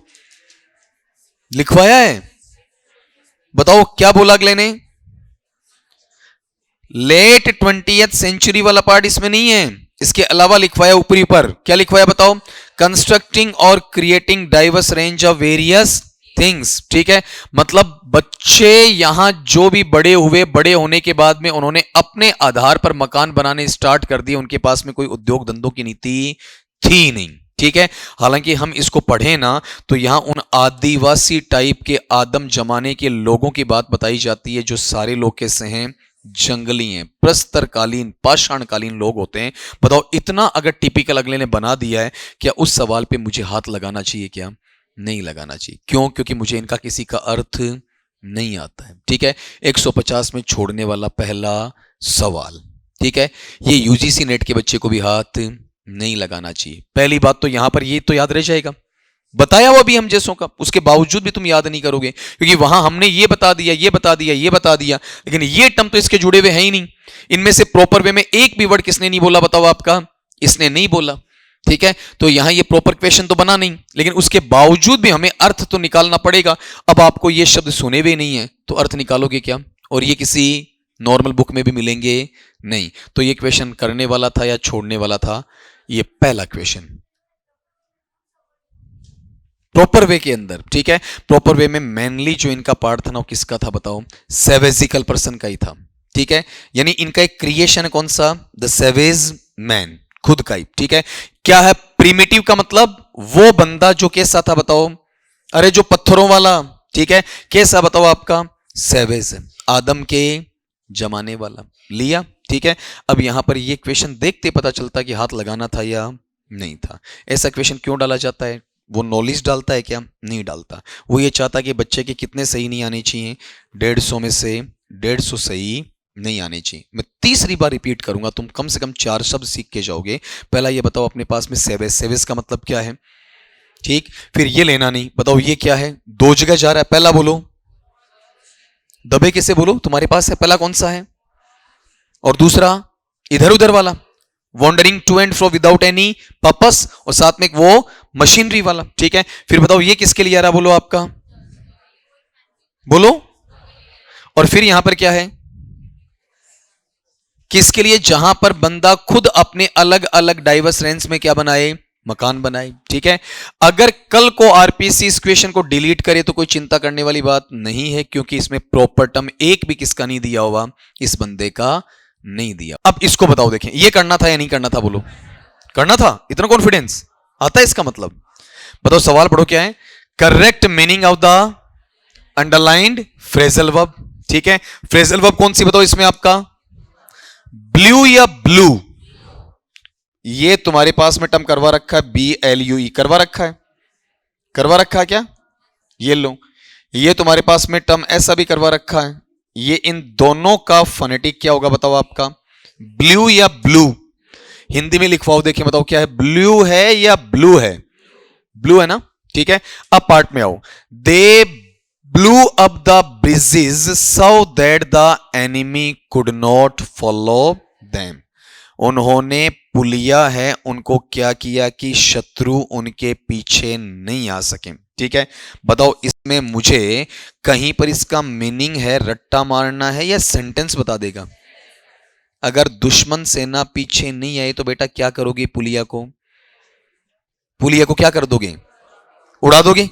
लिखवाया है, बताओ क्या बोला अगले ने? लेट 20th सेंचुरी वाला पार्ट इसमें नहीं है। इसके अलावा लिखवाया ऊपरी पर, क्या लिखवाया बताओ? कंस्ट्रक्टिंग और creating diverse range of various things, ठीक है। मतलब बच्चे यहां जो भी बड़े हुए, बड़े होने के बाद में उन्होंने अपने आधार पर मकान बनाने स्टार्ट कर दिए। उनके पास में कोई उद्योग धंधों की नीति थी नहीं, ठीक है। हालांकि हम इसको पढ़े ना, तो यहां उन आदिवासी टाइप के आदम जमाने के लोगों की बात बताई जाती है, जो सारे लोग कैसे हैं? जंगली हैं, प्रस्तरकालीन पाषाणकालीन लोग होते हैं। बताओ इतना अगर टिपिकल अगले ने बना दिया है, क्या उस सवाल पे मुझे हाथ लगाना चाहिए क्या? नहीं लगाना चाहिए। क्यों? क्योंकि मुझे इनका किसी का अर्थ नहीं आता है, ठीक है। 150 में छोड़ने वाला पहला सवाल, ठीक है। ये यूजीसी नेट के बच्चे को भी हाथ नहीं लगाना चाहिए। पहली बात तो यहां पर ये तो याद रह जाएगा, बताया हुआ भी हम जैसों का, उसके बावजूद भी तुम याद नहीं करोगे, क्योंकि वहां हमने ये बता दिया, ये बता दिया, ये बता दिया, लेकिन ये टर्म तो इसके जुड़े हुए हैं ही नहीं। इनमें से प्रॉपर वे में एक भी वर्ड किसने नहीं बोला, बताओ आपका? इसने नहीं बोला, ठीक है। तो यहां ये प्रॉपर क्वेश्चन तो बना नहीं, लेकिन उसके बावजूद भी हमें अर्थ तो निकालना पड़ेगा। अब आपको ये शब्द सुने हुए नहीं है तो अर्थ निकालोगे क्या? और ये किसी नॉर्मल बुक में भी मिलेंगे नहीं। तो ये क्वेश्चन करने वाला था या छोड़ने वाला था? ये पहला क्वेश्चन प्रॉपर वे के अंदर, ठीक है। प्रॉपर वे में मेनली जो इनका पार्ट था ना, वो किसका था बताओ? सेवेजिकल पर्सन का ही था, ठीक है। यानी इनका एक क्रिएशन है, कौन सा? द सेवेज मैन, खुद का ही, ठीक है। क्या है प्रिमिटिव का मतलब? वो बंदा जो कैसा था बताओ? अरे जो पत्थरों वाला, ठीक है। कैसा बताओ आपका? सेवेज, आदम के जमाने वाला। लिया, ठीक है। अब यहां पर ये क्वेश्चन देखते पता चलता कि हाथ लगाना था या नहीं था। ऐसा क्वेश्चन क्यों डाला जाता है? वो नॉलेज डालता है क्या? नहीं डालता। वो ये चाहता कि बच्चे के कितने सही नहीं आने चाहिए? 150 में से 150 सही नहीं आने चाहिए। मैं तीसरी बार रिपीट करूंगा, तुम कम से कम 4 शब्द सीख के जाओगे। पहला ये बताओ अपने पास में सेवेज, सेवेज का मतलब क्या है? ठीक, फिर ये लेना नहीं, बताओ ये क्या है? 2 जगह जा रहा है, पहला बोलो, दबे कैसे बोलो, तुम्हारे पास है, पहला कौन सा है? और दूसरा इधर उधर वाला, wandering to and fro without any purpose, और साथ में वो मशीनरी वाला, ठीक है। फिर बताओ ये किसके लिए आ रहा, बोलो आपका, बोलो। और फिर यहां पर क्या है? किसके लिए? जहां पर बंदा खुद अपने अलग अलग डाइवर्स रेंज में क्या बनाए? मकान बनाए। ठीक है, अगर कल को आरपीसी इस क्वेश्चन को डिलीट करे तो कोई चिंता करने वाली बात नहीं है, क्योंकि इसमें प्रॉपर टर्म एक भी किसका नहीं दिया हुआ? इस बंदे का नहीं दिया। अब इसको बताओ, देखें ये करना था या नहीं करना था? बोलो, करना था। इतना कॉन्फिडेंस आता है इसका मतलब? बताओ, सवाल पढ़ो क्या है? Correct meaning of the underlined phrasal verb. ठीक है, फ्रेजल वर्ब कौन सी बताओ इसमें आपका? ब्लू या ब्लू? ये तुम्हारे पास में टर्म करवा रखा है, BLUE करवा रखा है, करवा रखा है क्या? ये लो, ये तुम्हारे पास में टर्म ऐसा भी करवा रखा है। ये इन दोनों का फोनेटिक क्या होगा बताओ आपका? ब्लू या ब्लू? हिंदी में लिखवाओ, देखिए बताओ क्या है? ब्लू है या ब्लू है? ब्लू है ना? ठीक है, अब पार्ट में आओ। They blew up the bridges so that the enemy could not follow them. उन्होंने पुलिया है, उनको क्या किया कि शत्रु उनके पीछे नहीं आ सके। ठीक है, बताओ इसमें मुझे कहीं पर इसका मीनिंग है रट्टा मारना है या सेंटेंस बता देगा? अगर दुश्मन सेना पीछे नहीं आई तो बेटा क्या करोगे? पुलिया को, पुलिया को क्या कर दोगे? उड़ा दोगे।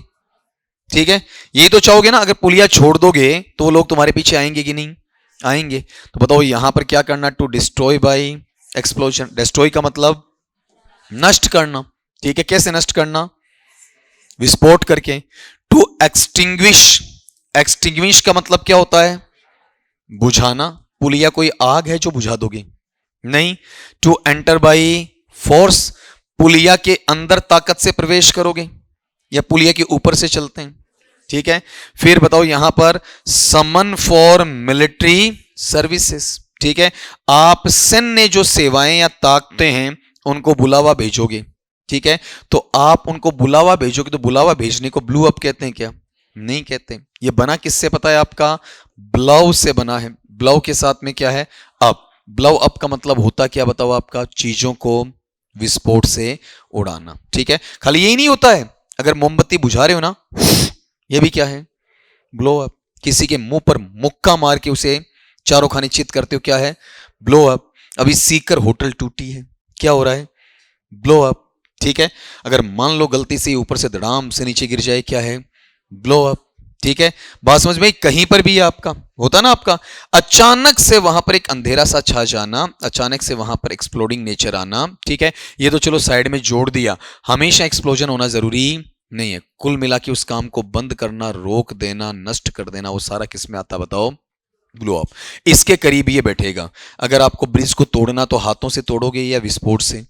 ठीक है, यही तो चाहोगे ना? अगर पुलिया छोड़ दोगे तो लोग तुम्हारे पीछे आएंगे कि नहीं आएंगे? तो बताओ यहां पर क्या करना? To destroy by explosion. Destroy का मतलब नष्ट करना। ठीक है, कैसे नष्ट करना? विस्फोट करके। टू एक्सटिंग्विश, एक्सटिंग्विश का मतलब क्या होता है? बुझाना। पुलिया कोई आग है जो बुझा दोगे? नहीं। टू एंटर बाय फोर्स, पुलिया के अंदर ताकत से प्रवेश करोगे या पुलिया के ऊपर से चलते हैं? ठीक है, फिर बताओ यहां पर समन फॉर मिलिट्री सर्विसेज। ठीक है, आप सैन्य जो सेवाएं या ताकतें हैं उनको बुलावा भेजोगे। ठीक है, तो आप उनको बुलावा भेजोगे, तो बुलावा भेजने को ब्लू अप कहते हैं क्या? नहीं कहते। ये बना किससे पता है आपका? ब्लव से बना है। ब्लव के साथ में क्या है? अप। ब्लव अप का मतलब होता क्या बताओ आपका? चीजों को विस्फोट से उड़ाना। ठीक है, खाली यही नहीं होता है, अगर मोमबत्ती बुझा रहे हो ना, ये भी क्या है? Blow up. किसी के मुंह पर मुक्का मार के उसे चारों खाने चित करते हो, क्या है? Blow up. अभी सीकर होटल टूटी है, क्या हो रहा है? Blow up. ठीक है, अगर मान लो गलती से ऊपर से धड़ाम से नीचे गिर जाए, क्या है? Blow up. ठीक है, बात समझ में? कहीं पर भी आपका होता ना, आपका अचानक से वहां पर एक अंधेरा सा छा जाना, अचानक से वहां पर एक्सप्लोडिंग नेचर आना। ठीक है, ये तो चलो साइड में जोड़ दिया। हमेशा एक्सप्लोजन होना जरूरी नहीं है। कुल मिला के उस काम को बंद करना, रोक देना, नष्ट कर देना, वो सारा किस में आता बताओ? Blow up. इसके करीब ये बैठेगा। अगर आपको ब्रिज को तोड़ना तो हाथों से तोड़ोगे या विस्फोट से?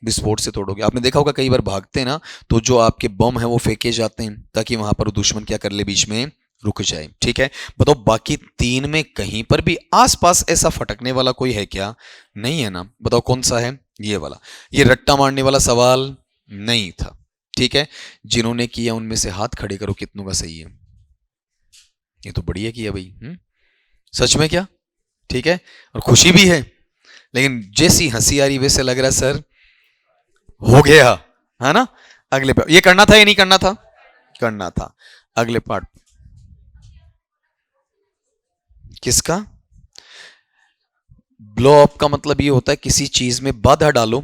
विस्फोट से तोड़ोगे। आपने देखा होगा कई बार भागते हैं ना, तो जो आपके बम है वो फेंके जाते हैं ताकि वहां पर दुश्मन क्या कर ले? बीच में रुक जाए। ठीक है, बताओ बाकी तीन में कहीं पर भी आसपास ऐसा फटकने वाला कोई है क्या? नहीं है ना? बताओ कौन सा है? ये वाला। ये रट्टा मारने वाला सवाल नहीं था। ठीक है, जिन्होंने किया उनमें से हाथ खड़े करो कितनों का सही है। ये तो बढ़िया किया भाई। सच में क्या? ठीक है, और खुशी भी है, लेकिन जैसी हंसी आ रही वैसे लग रहा है सर हो गया है ना। अगले पार्ट ये करना था या नहीं करना था? करना था। अगले पार्ट किसका? ब्लो अप का मतलब ये होता है किसी चीज में बाधा डालो,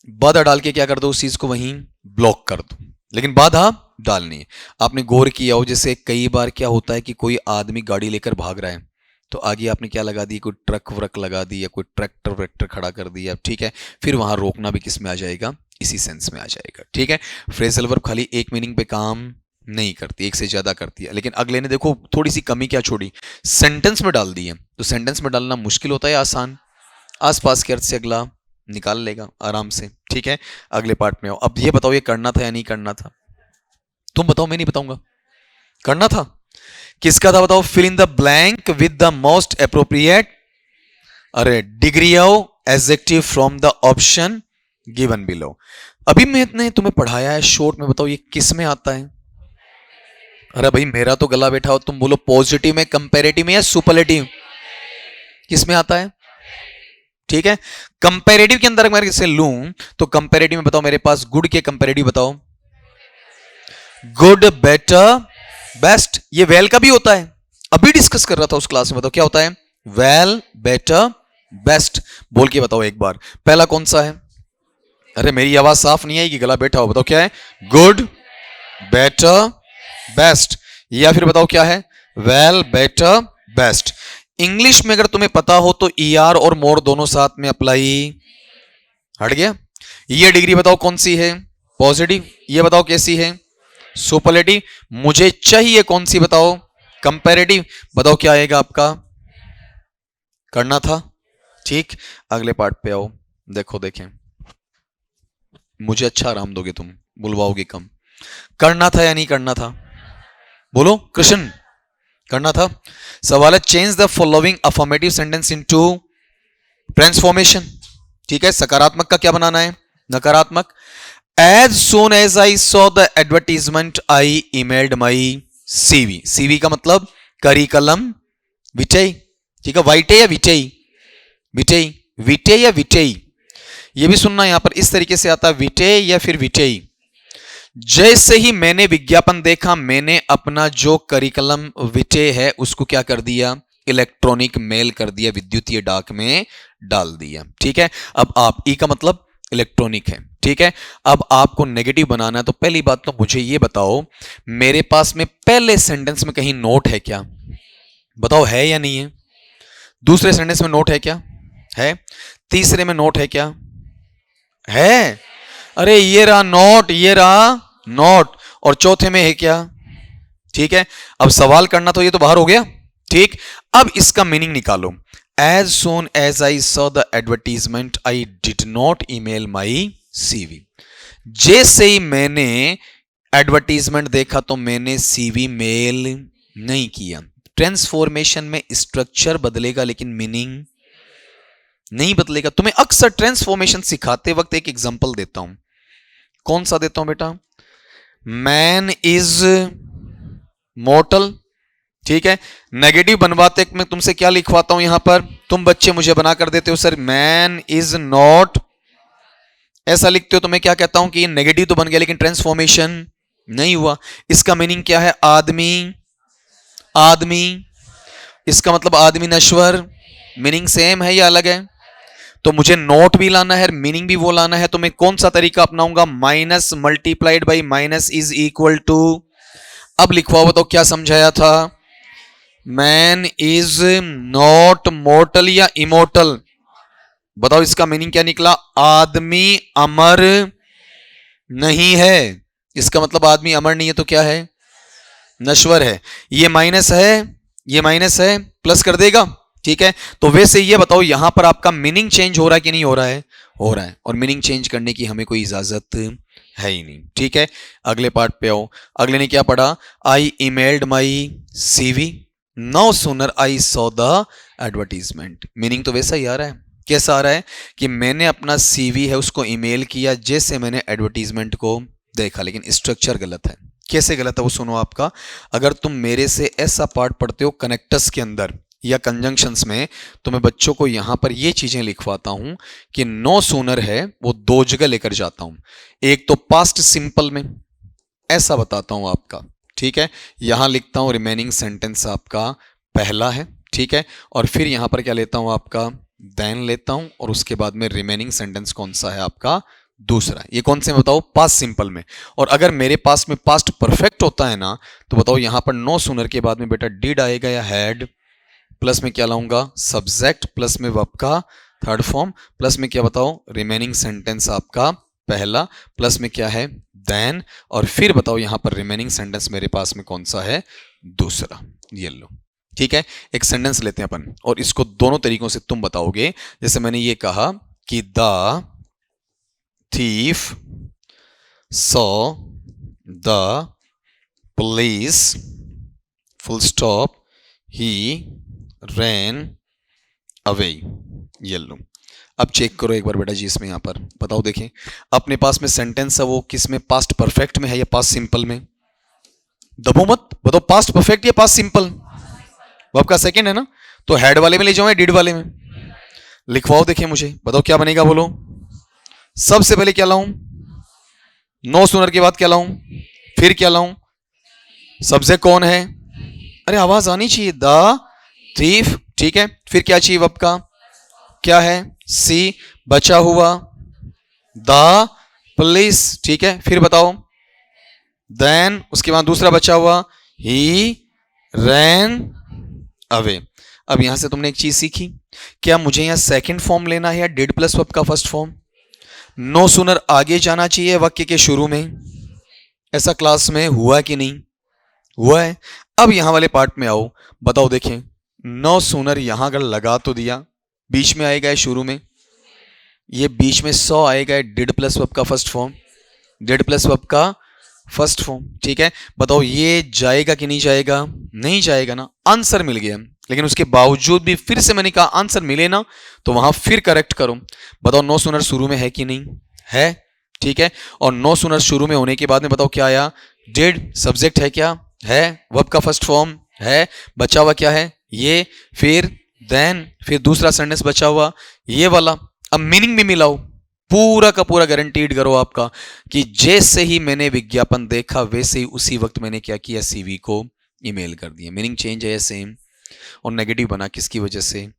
बाधा डाल के क्या कर दो? उस चीज को वहीं ब्लॉक कर दो, लेकिन बाधा डालनी है। आपने गौर किया हो जैसे कई बार क्या होता है कि कोई आदमी गाड़ी लेकर भाग रहा है, तो आगे आपने क्या लगा दी? कोई ट्रक व्रक लगा दी या कोई ट्रैक्टर व्रैक्टर खड़ा कर दिया। ठीक है, फिर वहां रोकना भी किस में आ जाएगा? इसी सेंस में आ जाएगा। ठीक है, फ्रेजल वर्ब खाली एक मीनिंग पे काम नहीं करती, एक से ज्यादा करती है। लेकिन अगले ने देखो थोड़ी सी कमी क्या छोड़ी? सेंटेंस में डाल दी है। तो सेंटेंस में डालना मुश्किल होता है आसान? आसपास के अर्थ से अगला निकाल लेगा आराम से। ठीक है, अगले पार्ट में आओ। अब ये बताओ ये करना था या नहीं करना था? तुम बताओ, मैं नहीं बताऊंगा। करना था। किसका था बताओ? Fill in the blank with the most appropriate अरे degree of adjective from the option given below. अभी मैंने तुम्हें पढ़ाया है शॉर्ट में, बताओ ये किस में आता है? अरे भाई मेरा तो गला बैठा हो, तुम बोलो पॉजिटिव में, कंपैरेटिव में या सुपरलेटिव? किस में आता है? ठीक है, कंपैरेटिव के अंदर मैं इसे लूं तो कंपैरेटिव में बताओ मेरे पास गुड के कंपैरेटिव बताओ। Good, better, best. ये वेल का भी होता है, अभी डिस्कस कर रहा था उस क्लास में। बताओ क्या होता है? वेल, बेटर, बेस्ट बोल के बताओ एक बार, पहला कौन सा है? अरे मेरी आवाज साफ नहीं आएगी, गला बैठा हो, बताओ क्या है? Good, better, best. या फिर बताओ क्या है? Well, better, best. इंग्लिश में अगर तुम्हें पता हो तो ER और मोर दोनों साथ में अप्लाई, हट गया। ये डिग्री बताओ कौन सी है? पॉजिटिव। ये बताओ कैसी है? सुपरलेटिव। मुझे चाहिए कौन सी बताओ? कंपैरेटिव। बताओ क्या आएगा आपका? करना था। ठीक, अगले पार्ट पे आओ। देखो देखें, मुझे अच्छा आराम दोगे तुम, बुलवाओगे कम। करना था या नहीं करना था? बोलो कृष्ण, करना था। सवाल है change the following affirmative sentence into transformation. ठीक है, सकारात्मक का क्या बनाना है? नकारात्मक। As soon as I saw the advertisement I emailed my CV। CV का मतलब करिकलम विटेई। ठीक है, वाइटे या विटेई? विटेई, विटे या विटेई, ये भी सुनना यहां पर इस तरीके से आता है, विटे या फिर विटेई। जैसे ही मैंने विज्ञापन देखा, मैंने अपना जो करिकुलम विटे है उसको क्या कर दिया? इलेक्ट्रॉनिक मेल कर दिया, विद्युतीय डाक में डाल दिया। ठीक है, अब आप ई का मतलब इलेक्ट्रॉनिक है। ठीक है, अब आपको नेगेटिव बनाना है तो पहली बात तो मुझे ये बताओ, मेरे पास में पहले सेंटेंस में कहीं नोट है क्या? बताओ है या नहीं है? दूसरे सेंटेंस में नोट है क्या? है। तीसरे में नोट है क्या? है। अरे ये रहा नोट, ये रहा नोट, और चौथे में है क्या? ठीक है, अब सवाल करना तो ये तो बाहर हो गया। ठीक, अब इसका मीनिंग निकालो। As soon as I saw the advertisement I did not email my CV। जैसे ही मैंने एडवर्टीजमेंट देखा तो मैंने CV मेल नहीं किया। ट्रांसफॉर्मेशन में स्ट्रक्चर बदलेगा लेकिन मीनिंग नहीं बदलेगा। तुम्हें अक्सर ट्रांसफॉर्मेशन सिखाते वक्त एक एग्जांपल देता हूं। कौन सा देता हूं बेटा? Man is mortar. ठीक है, नेगेटिव बनवाते मैं तुमसे क्या लिखवाता हूं यहां पर? तुम बच्चे मुझे बना कर देते हो सर मैन इज नॉट, ऐसा लिखते हो तो मैं क्या कहता हूं कि ये नेगेटिव तो बन गया लेकिन ट्रांसफॉर्मेशन नहीं हुआ। इसका मीनिंग क्या है? आदमी, आदमी, इसका मतलब आदमी नश्वर। मीनिंग सेम है या अलग है? तो मुझे नोट भी लाना है, मीनिंग भी वो लाना है, तो मैं कौन सा तरीका अपनाऊंगा? Minus multiplied by minus is equal to. अब लिखवा बताओ क्या समझाया था? मैन इज नॉट मोर्टल या इमोर्टल? बताओ इसका मीनिंग क्या निकला? आदमी अमर नहीं है। इसका मतलब आदमी अमर नहीं है तो क्या है? नश्वर है। ये माइनस है, ये माइनस है, प्लस कर देगा। ठीक है, तो वैसे ये बताओ यहां पर आपका मीनिंग चेंज हो रहा है कि नहीं हो रहा है? हो रहा है, और मीनिंग चेंज करने की हमें कोई इजाजत है ही नहीं। ठीक है, अगले पार्ट पे आओ। अगले ने क्या पढ़ा? I emailed my CV, no sooner I saw the advertisement. Meaning तो वैसा ही आ रहा है। कैसा आ रहा है? कि मैंने अपना CV है उसको ईमेल किया जैसे मैंने एडवर्टीजमेंट को देखा, लेकिन स्ट्रक्चर गलत है। कैसे गलत है वो सुनो आपका। अगर तुम मेरे से ऐसा पार्ट पढ़ते हो कनेक्टर्स के अंदर या कंजंक्शंस में, तो मैं बच्चों को यहां पर ये चीजें लिखवाता हूं कि नो सूनर है वो दो जगह लेकर जाता हूं। एक तो पास्ट सिंपल में ऐसा बताता हूं आपका। ठीक है, यहां लिखता हूं रिमेनिंग सेंटेंस आपका पहला है। ठीक है, और फिर यहां पर क्या लेता हूं आपका? देन लेता हूं, और उसके बाद में रिमेनिंग सेंटेंस कौन सा है आपका? दूसरा। ये कौन से में बताओ? पास्ट सिंपल में। और अगर मेरे पास में पास्ट परफेक्ट होता है ना, तो बताओ यहां पर नो सूनर के बाद में बेटा डिड आएगा या हैड? प्लस में क्या लाऊंगा? सब्जेक्ट, प्लस में वर्ब का थर्ड फॉर्म, प्लस में क्या बताओ? रिमेनिंग सेंटेंस आपका पहला, प्लस में क्या है? देन, और फिर बताओ यहां पर रिमेनिंग सेंटेंस मेरे पास में कौन सा है? दूसरा। ये लो। ठीक है, एक सेंटेंस लेते हैं अपन, और इसको दोनों तरीकों से तुम बताओगे। जैसे मैंने ये कहा कि the thief saw the police, full stop, he ran away। ये लो। अब चेक करो एक बार बेटा जी इसमें, यहां पर बताओ देखें अपने पास में सेंटेंस है वो किस में? पास्ट परफेक्ट में है या पास्ट सिंपल में? दबो मत, बताओ पास्ट परफेक्ट या पास्ट सिंपल? वो आपका सेकंड है ना, तो हेड वाले में ले जाओ या डिड वाले में? लिखवाओ देखिए मुझे, बताओ क्या बनेगा, बोलो। सबसे पहले क्या लाऊं? नो सूनर के बाद क्या लाऊं? फिर क्या लाऊं? सब्जेक्ट कौन है? अरे आवाज आनी चाहिए। The thief. ठीक है, फिर क्या चाहिए? आपका क्या है? सी, बचा हुआ द पुलिस, ठीक है। फिर बताओ, देन उसके बाद दूसरा बचा हुआ ही रैन अवे। अब यहां से तुमने एक चीज सीखी, क्या मुझे यहां सेकंड फॉर्म लेना है या डिड प्लस वर्ब का फर्स्ट फॉर्म? नो सूनर आगे जाना चाहिए वाक्य के शुरू में, ऐसा क्लास में हुआ कि नहीं हुआ है? अब यहां वाले पार्ट में आओ, बताओ देखें, नो सूनर यहां अगर लगा तो दिया, बीच में आएगा शुरू में, ये बीच में सौ आएगा डिड प्लस वर्ब का first form, did plus verb का फर्स्ट फॉर्म, ठीक है। बताओ ये जाएगा कि नहीं जाएगा? नहीं जाएगा ना, आंसर मिल गया। लेकिन उसके बावजूद भी फिर से मैंने कहा आंसर मिले ना तो वहां फिर करेक्ट करो। बताओ नो सूनर शुरू में है कि नहीं है, ठीक है। और नो सूनर शुरू में होने के बाद में बताओ क्या आया? डिड, सब्जेक्ट है क्या है, वर्ब का फर्स्ट फॉर्म है, बचा हुआ क्या है ये, फिर देन, फिर दूसरा सेंटेंस बचा हुआ ये वाला। अब मीनिंग भी मिलाओ, पूरा का पूरा गारंटीड करो आपका कि जैसे ही मैंने विज्ञापन देखा वैसे ही उसी वक्त मैंने क्या किया, सीवी को ईमेल कर दिया। मीनिंग चेंज है सेम, और नेगेटिव बना किसकी वजह से?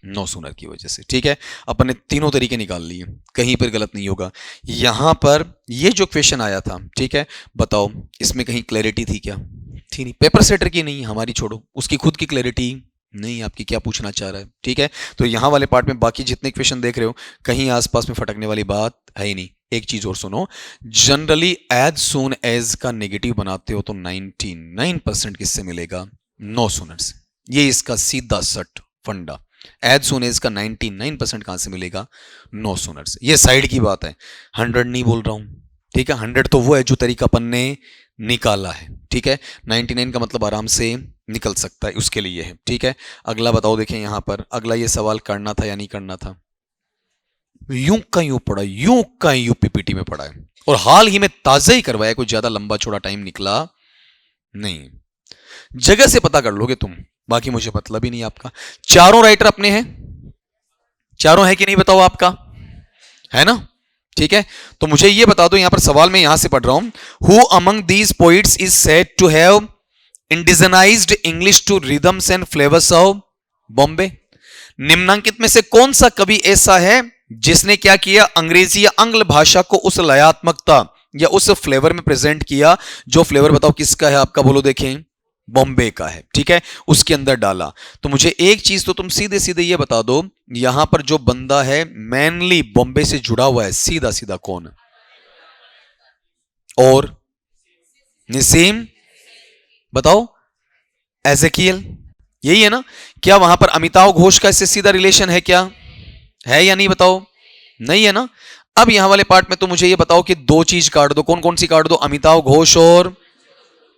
नो सूनर की वजह से, ठीक है। अपने तीनों तरीके निकाल लिए, कहीं पर गलत नहीं होगा। यहां पर ये जो क्वेश्चन आया था, ठीक है, बताओ इसमें कहीं क्लैरिटी थी क्या? थी नहीं। पेपर सेटर की नहीं, हमारी छोड़ो, उसकी खुद की क्लैरिटी नहीं, आपकी क्या पूछना चाह रहा है, ठीक है। तो यहां वाले पार्ट में बाकी जितने क्वेश्चन देख रहे हो कहीं आसपास में फटकने वाली बात है ही नहीं। एक चीज और सुनो, जनरली एज सून एज का नेगेटिव बनाते हो तो 99% किससे मिलेगा? नो सूनर से। ये इसका सीधा सट फंडा, एज सून एज का 99% कहां से मिलेगा? नो सूनर से। ये साइड की बात है, 100 नहीं बोल रहा हूं, ठीक है। 100 तो वो है जो तरीका अपन ने निकाला है, ठीक है। 99 का मतलब आराम से निकल सकता है, उसके लिए है, ठीक है। अगला बताओ, देखें यहां पर अगला ये सवाल करना था या नहीं करना था? यूं का यूं पड़ा, यूं का यूं पीपीटी में पड़ा है, और हाल ही में ताजा ही करवाया, कोई ज्यादा लंबा छोड़ा टाइम निकला नहीं। जगह से पता कर लोगे तुम, बाकी मुझे मतलब ही नहीं आपका। चारों राइटर अपने हैं, चारों है कि नहीं बताओ, आपका है ना, ठीक है। तो मुझे ये बता दो, यहां पर सवाल मैं यहां से पढ़ रहा हूं, who among these poets is said to have indigenized English to rhythms and flavours of Bombay. निम्नांकित में से कौन सा कवि ऐसा है जिसने क्या किया, अंग्रेजी या आंग्ल भाषा को उस लयात्मकता या उस फ्लेवर में प्रेजेंट किया, जो फ्लेवर बताओ किसका है आपका, बोलो देखें, बॉम्बे का है, ठीक है, उसके अंदर डाला। तो मुझे एक चीज तो तुम सीधे सीधे ये बता दो, यहां पर जो बंदा है मेनली बॉम्बे से जुड़ा हुआ है, सीधा सीधा कौन है? और निसीम, बताओ, एजेकियल, यही है ना। क्या वहां पर अमिताभ घोष का इससे सीधा रिलेशन है क्या, है या नहीं बताओ? नहीं है ना। अब यहां वाले पार्ट में तो मुझे ये बताओ कि दो चीज काट दो, कौन कौन सी काट दो? अमिताभ घोष और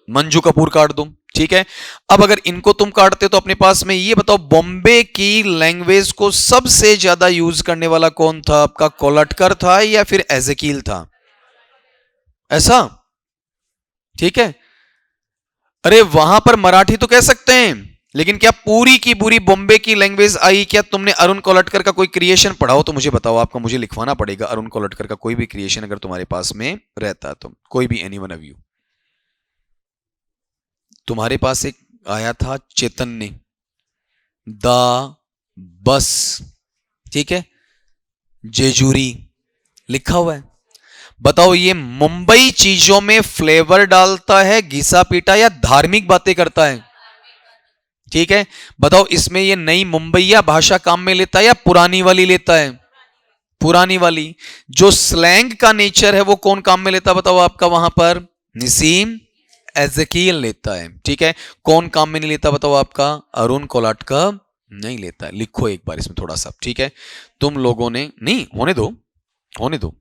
मंजू कपूर काट दो, ठीक है। अब अगर इनको तुम काटते तो अपने पास में ये बताओ, बॉम्बे की लैंग्वेज को सबसे ज्यादा यूज करने वाला कौन था आपका? कोलटकर था या फिर एजेकिल था? ऐसा, ठीक है। अरे वहां पर मराठी तो कह सकते हैं, लेकिन क्या पूरी की पूरी बॉम्बे की लैंग्वेज आई? क्या तुमने अरुण कोलटकर का कोई क्रिएशन पढ़ा हो तो मुझे बताओ, आपका मुझे लिखवाना पड़ेगा अरुण कोलटकर का कोई भी क्रिएशन अगर तुम्हारे पास में रहता है तो, कोई भी, एनी वन ऑफ यू। तुम्हारे पास एक आया था चैतन्य, द बस, ठीक है, जेजूरी लिखा हुआ है। बताओ ये मुंबई चीजों में फ्लेवर डालता है, घिसा पीटा, या धार्मिक बातें करता है? ठीक है, बताओ इसमें ये नई मुंबईया भाषा काम में लेता है या पुरानी वाली लेता है? पुरानी वाली। जो स्लैंग का नेचर है वो कौन काम में लेता है बताओ आपका वहां पर? निसीम एजेकियल लेता है, ठीक है। कौन काम में नहीं लेता बताओ आपका? अरुण कोलाटकर नहीं लेता है। लिखो एक बार इसमें थोड़ा सा, ठीक है। तुम लोगों ने नहीं, होने दो, होने दो,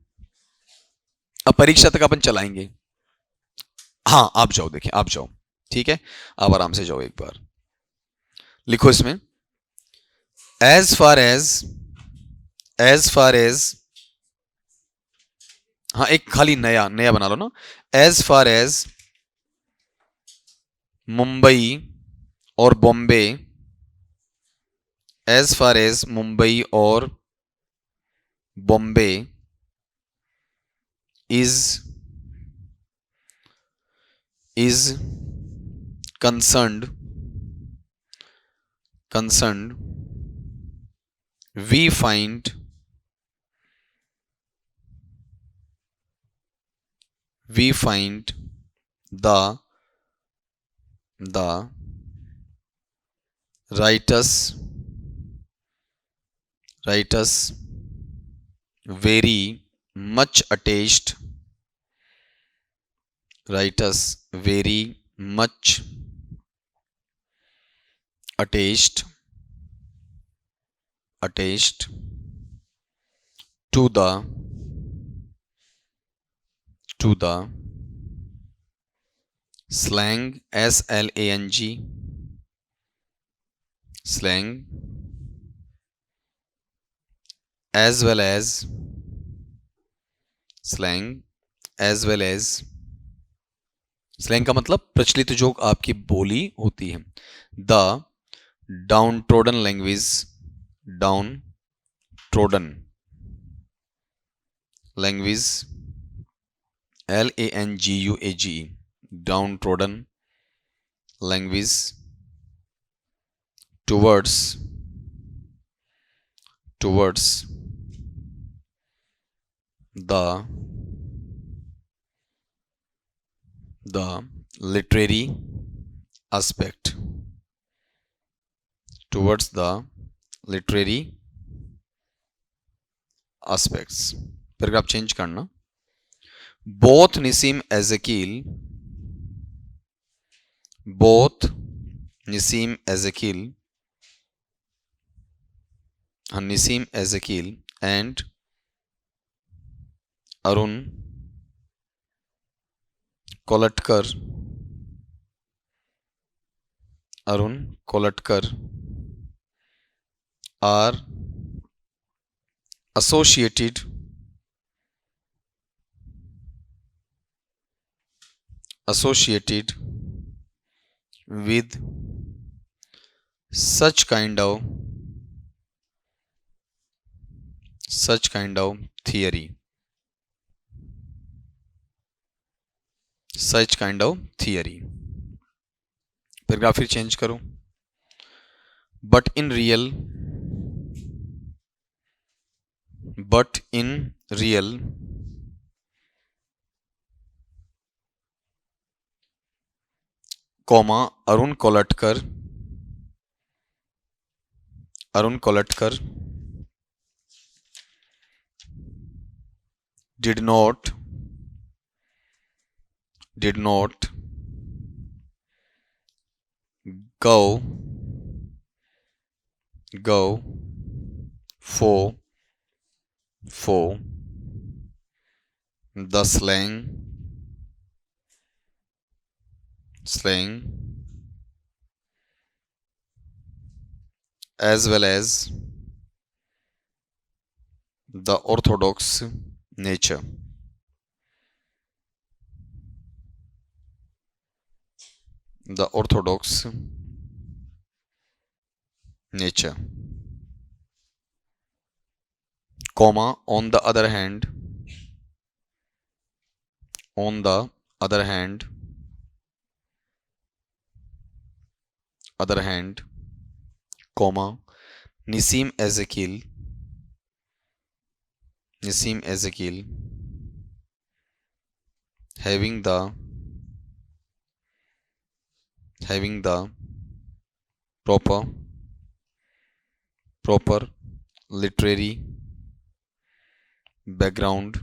अब परीक्षा तक अपन चलाएंगे। हाँ आप जाओ, देखें आप जाओ, ठीक है, आप आराम से जाओ। एक बार लिखो इसमें, एज फार एज, हाँ एक खाली नया नया बना लो ना, एज फार एज मुंबई और Bombay, as far as Mumbai और Bombay is concerned, we find the writers very much attached very much attached to the slang slang as well as slang का मतलब प्रचलित जो आपकी बोली होती है। The down trodden language LANGUAGE down trodden language towards the literary aspect towards the literary aspects। Paragraph change करना। both Nisim Ezekiel and Arun Kolatkar are associated with such kind of theory paragraph फिर change करो। but in real comma Arun Kolatkar did not go for the slang as well as the orthodox nature comma on the other hand comma Nisim Ezekiel having the proper literary background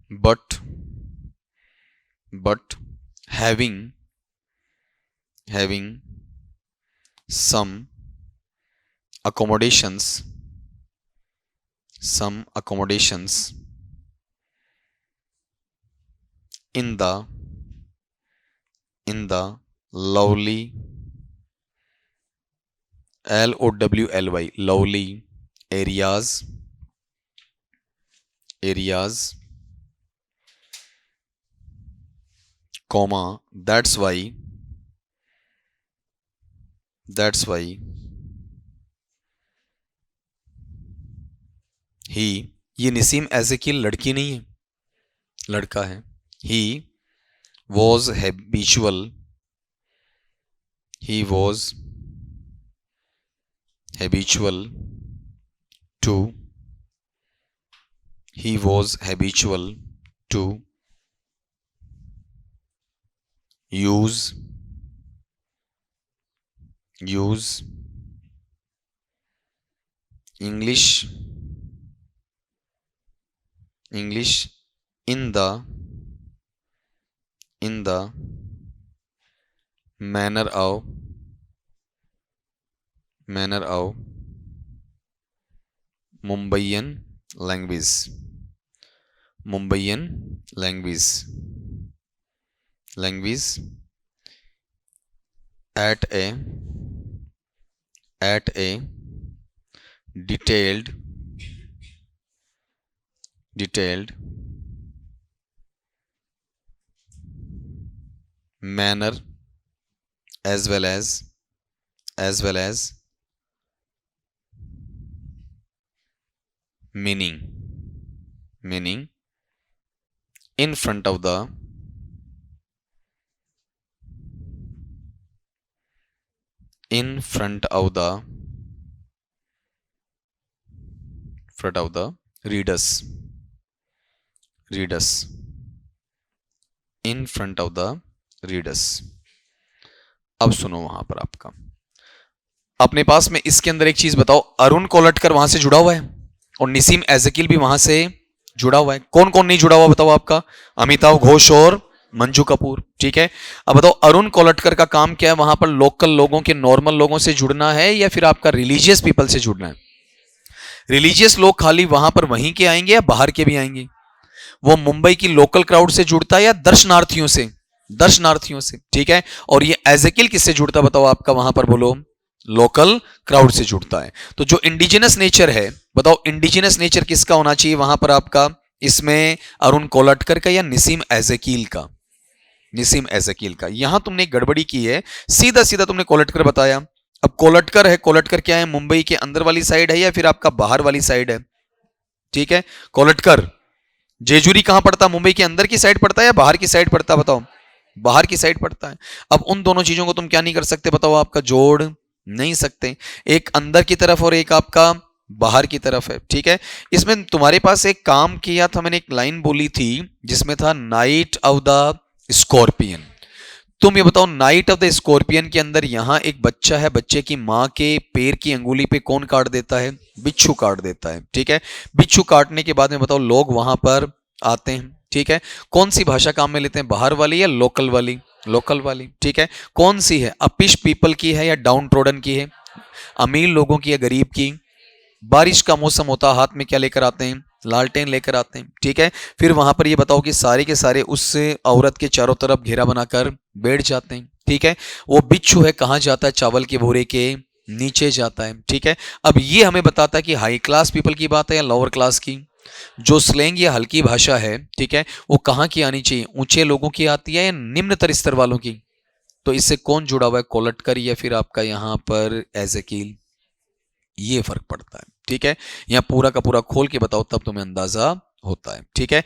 but having some accommodations in the lovely LOWLY lovely areas comma that's why he ये निसीम एजेकिल लड़की नहीं है लड़का है। he was habitual, he was habitual to, he was habitual to use English in the manner of Mumbaian language at a detailed manner as well as meaning in front of the readers in front of the readers। अब सुनो वहां पर आपका अपने पास में इसके अंदर एक चीज बताओ, अरुण कोलटकर वहां से जुड़ा हुआ है और निसीम एज़ेकिल भी वहां से जुड़ा हुआ है। कौन कौन नहीं जुड़ा हुआ बताओ आपका? अमिताभ घोष और मंजू कपूर। ठीक है, अब बताओ अरुण कोलटकर का काम क्या है? वहां पर लोकल लोगों के, नॉर्मल लोगों से जुड़ना है या फिर आपका रिलीजियस पीपल से जुड़ना है? रिलीजियस लोग खाली वहां पर वहीं के आएंगे या बाहर के भी आएंगे? वो मुंबई की लोकल क्राउड से जुड़ता है या दर्शनार्थियों से? ठीक है, और ये एज़ेकिल किससे जुड़ता बताओ आपका वहां पर? बोलो, लोकल क्राउड से जुड़ता है। तो जो इंडिजिनस नेचर है बताओ, इंडिजिनस नेचर किसका होना चाहिए वहां पर आपका? इसमें अरुण कोलटकर का या निसीम एज़ेकिल का? यहां तुमने गड़बड़ी की है, सीधा सीधा तुमने कोलटकर बताया। अब कोलटकर है, कोलटकर क्या है? मुंबई के अंदर वाली साइड है या फिर आपका बाहर वाली साइड है? ठीक है, कोलटकर जेजुरी कहां पड़ता? मुंबई के अंदर की साइड पड़ता है या बाहर की साइड पड़ता? बताओ, बाहर की साइड पड़ता है। अब उन दोनों चीजों को तुम क्या नहीं कर सकते बताओ आपका? जोड़ नहीं सकते, एक अंदर की तरफ और एक आपका बाहर की तरफ है। ठीक है, इसमें तुम्हारे पास एक काम किया था, मैंने एक लाइन बोली थी जिसमें था नाइट ऑफ द स्कॉर्पियन। तुम ये बताओ, नाइट ऑफ द स्कॉर्पियन के अंदर यहां एक बच्चा है, बच्चे की मां के पैर की अंगुली पे कौन काट देता है? बिच्छू काट देता है। ठीक है, बिच्छू काटने के बाद में बताओ लोग वहां पर आते हैं। ठीक है, कौन सी भाषा काम में लेते हैं? बाहर वाली या लोकल वाली? ठीक है, कौन सी है? अपिश पीपल की है या डाउन ट्रोडन की है? अमीर लोगों की या गरीब की? बारिश का मौसम होता, हाथ में क्या लेकर आते हैं? लालटेन लेकर आते हैं। ठीक है, फिर वहां पर ये बताओ कि सारे के सारे उस औरत के चारों तरफ घेरा बनाकर बैठ जाते हैं। ठीक है, वो बिच्छू है कहां जाता है? चावल के भूरे के नीचे जाता है। ठीक है, अब ये हमें बताता है कि हाई क्लास पीपल की बात है या लोअर क्लास की? जो स्लैंग या हल्की भाषा है, ठीक है, वो कहां की आनी चाहिए? ऊंचे लोगों की आती है या निम्नतर स्तर वालों की? तो इससे कौन जुड़ा हुआ है? कोलटकर या फिर आपका यहां पर एज़ेकिल? ये फर्क पड़ता है। ठीक है, यहां पूरा का पूरा खोल के बताओ तब तुम्हें अंदाजा होता है। ठीक है।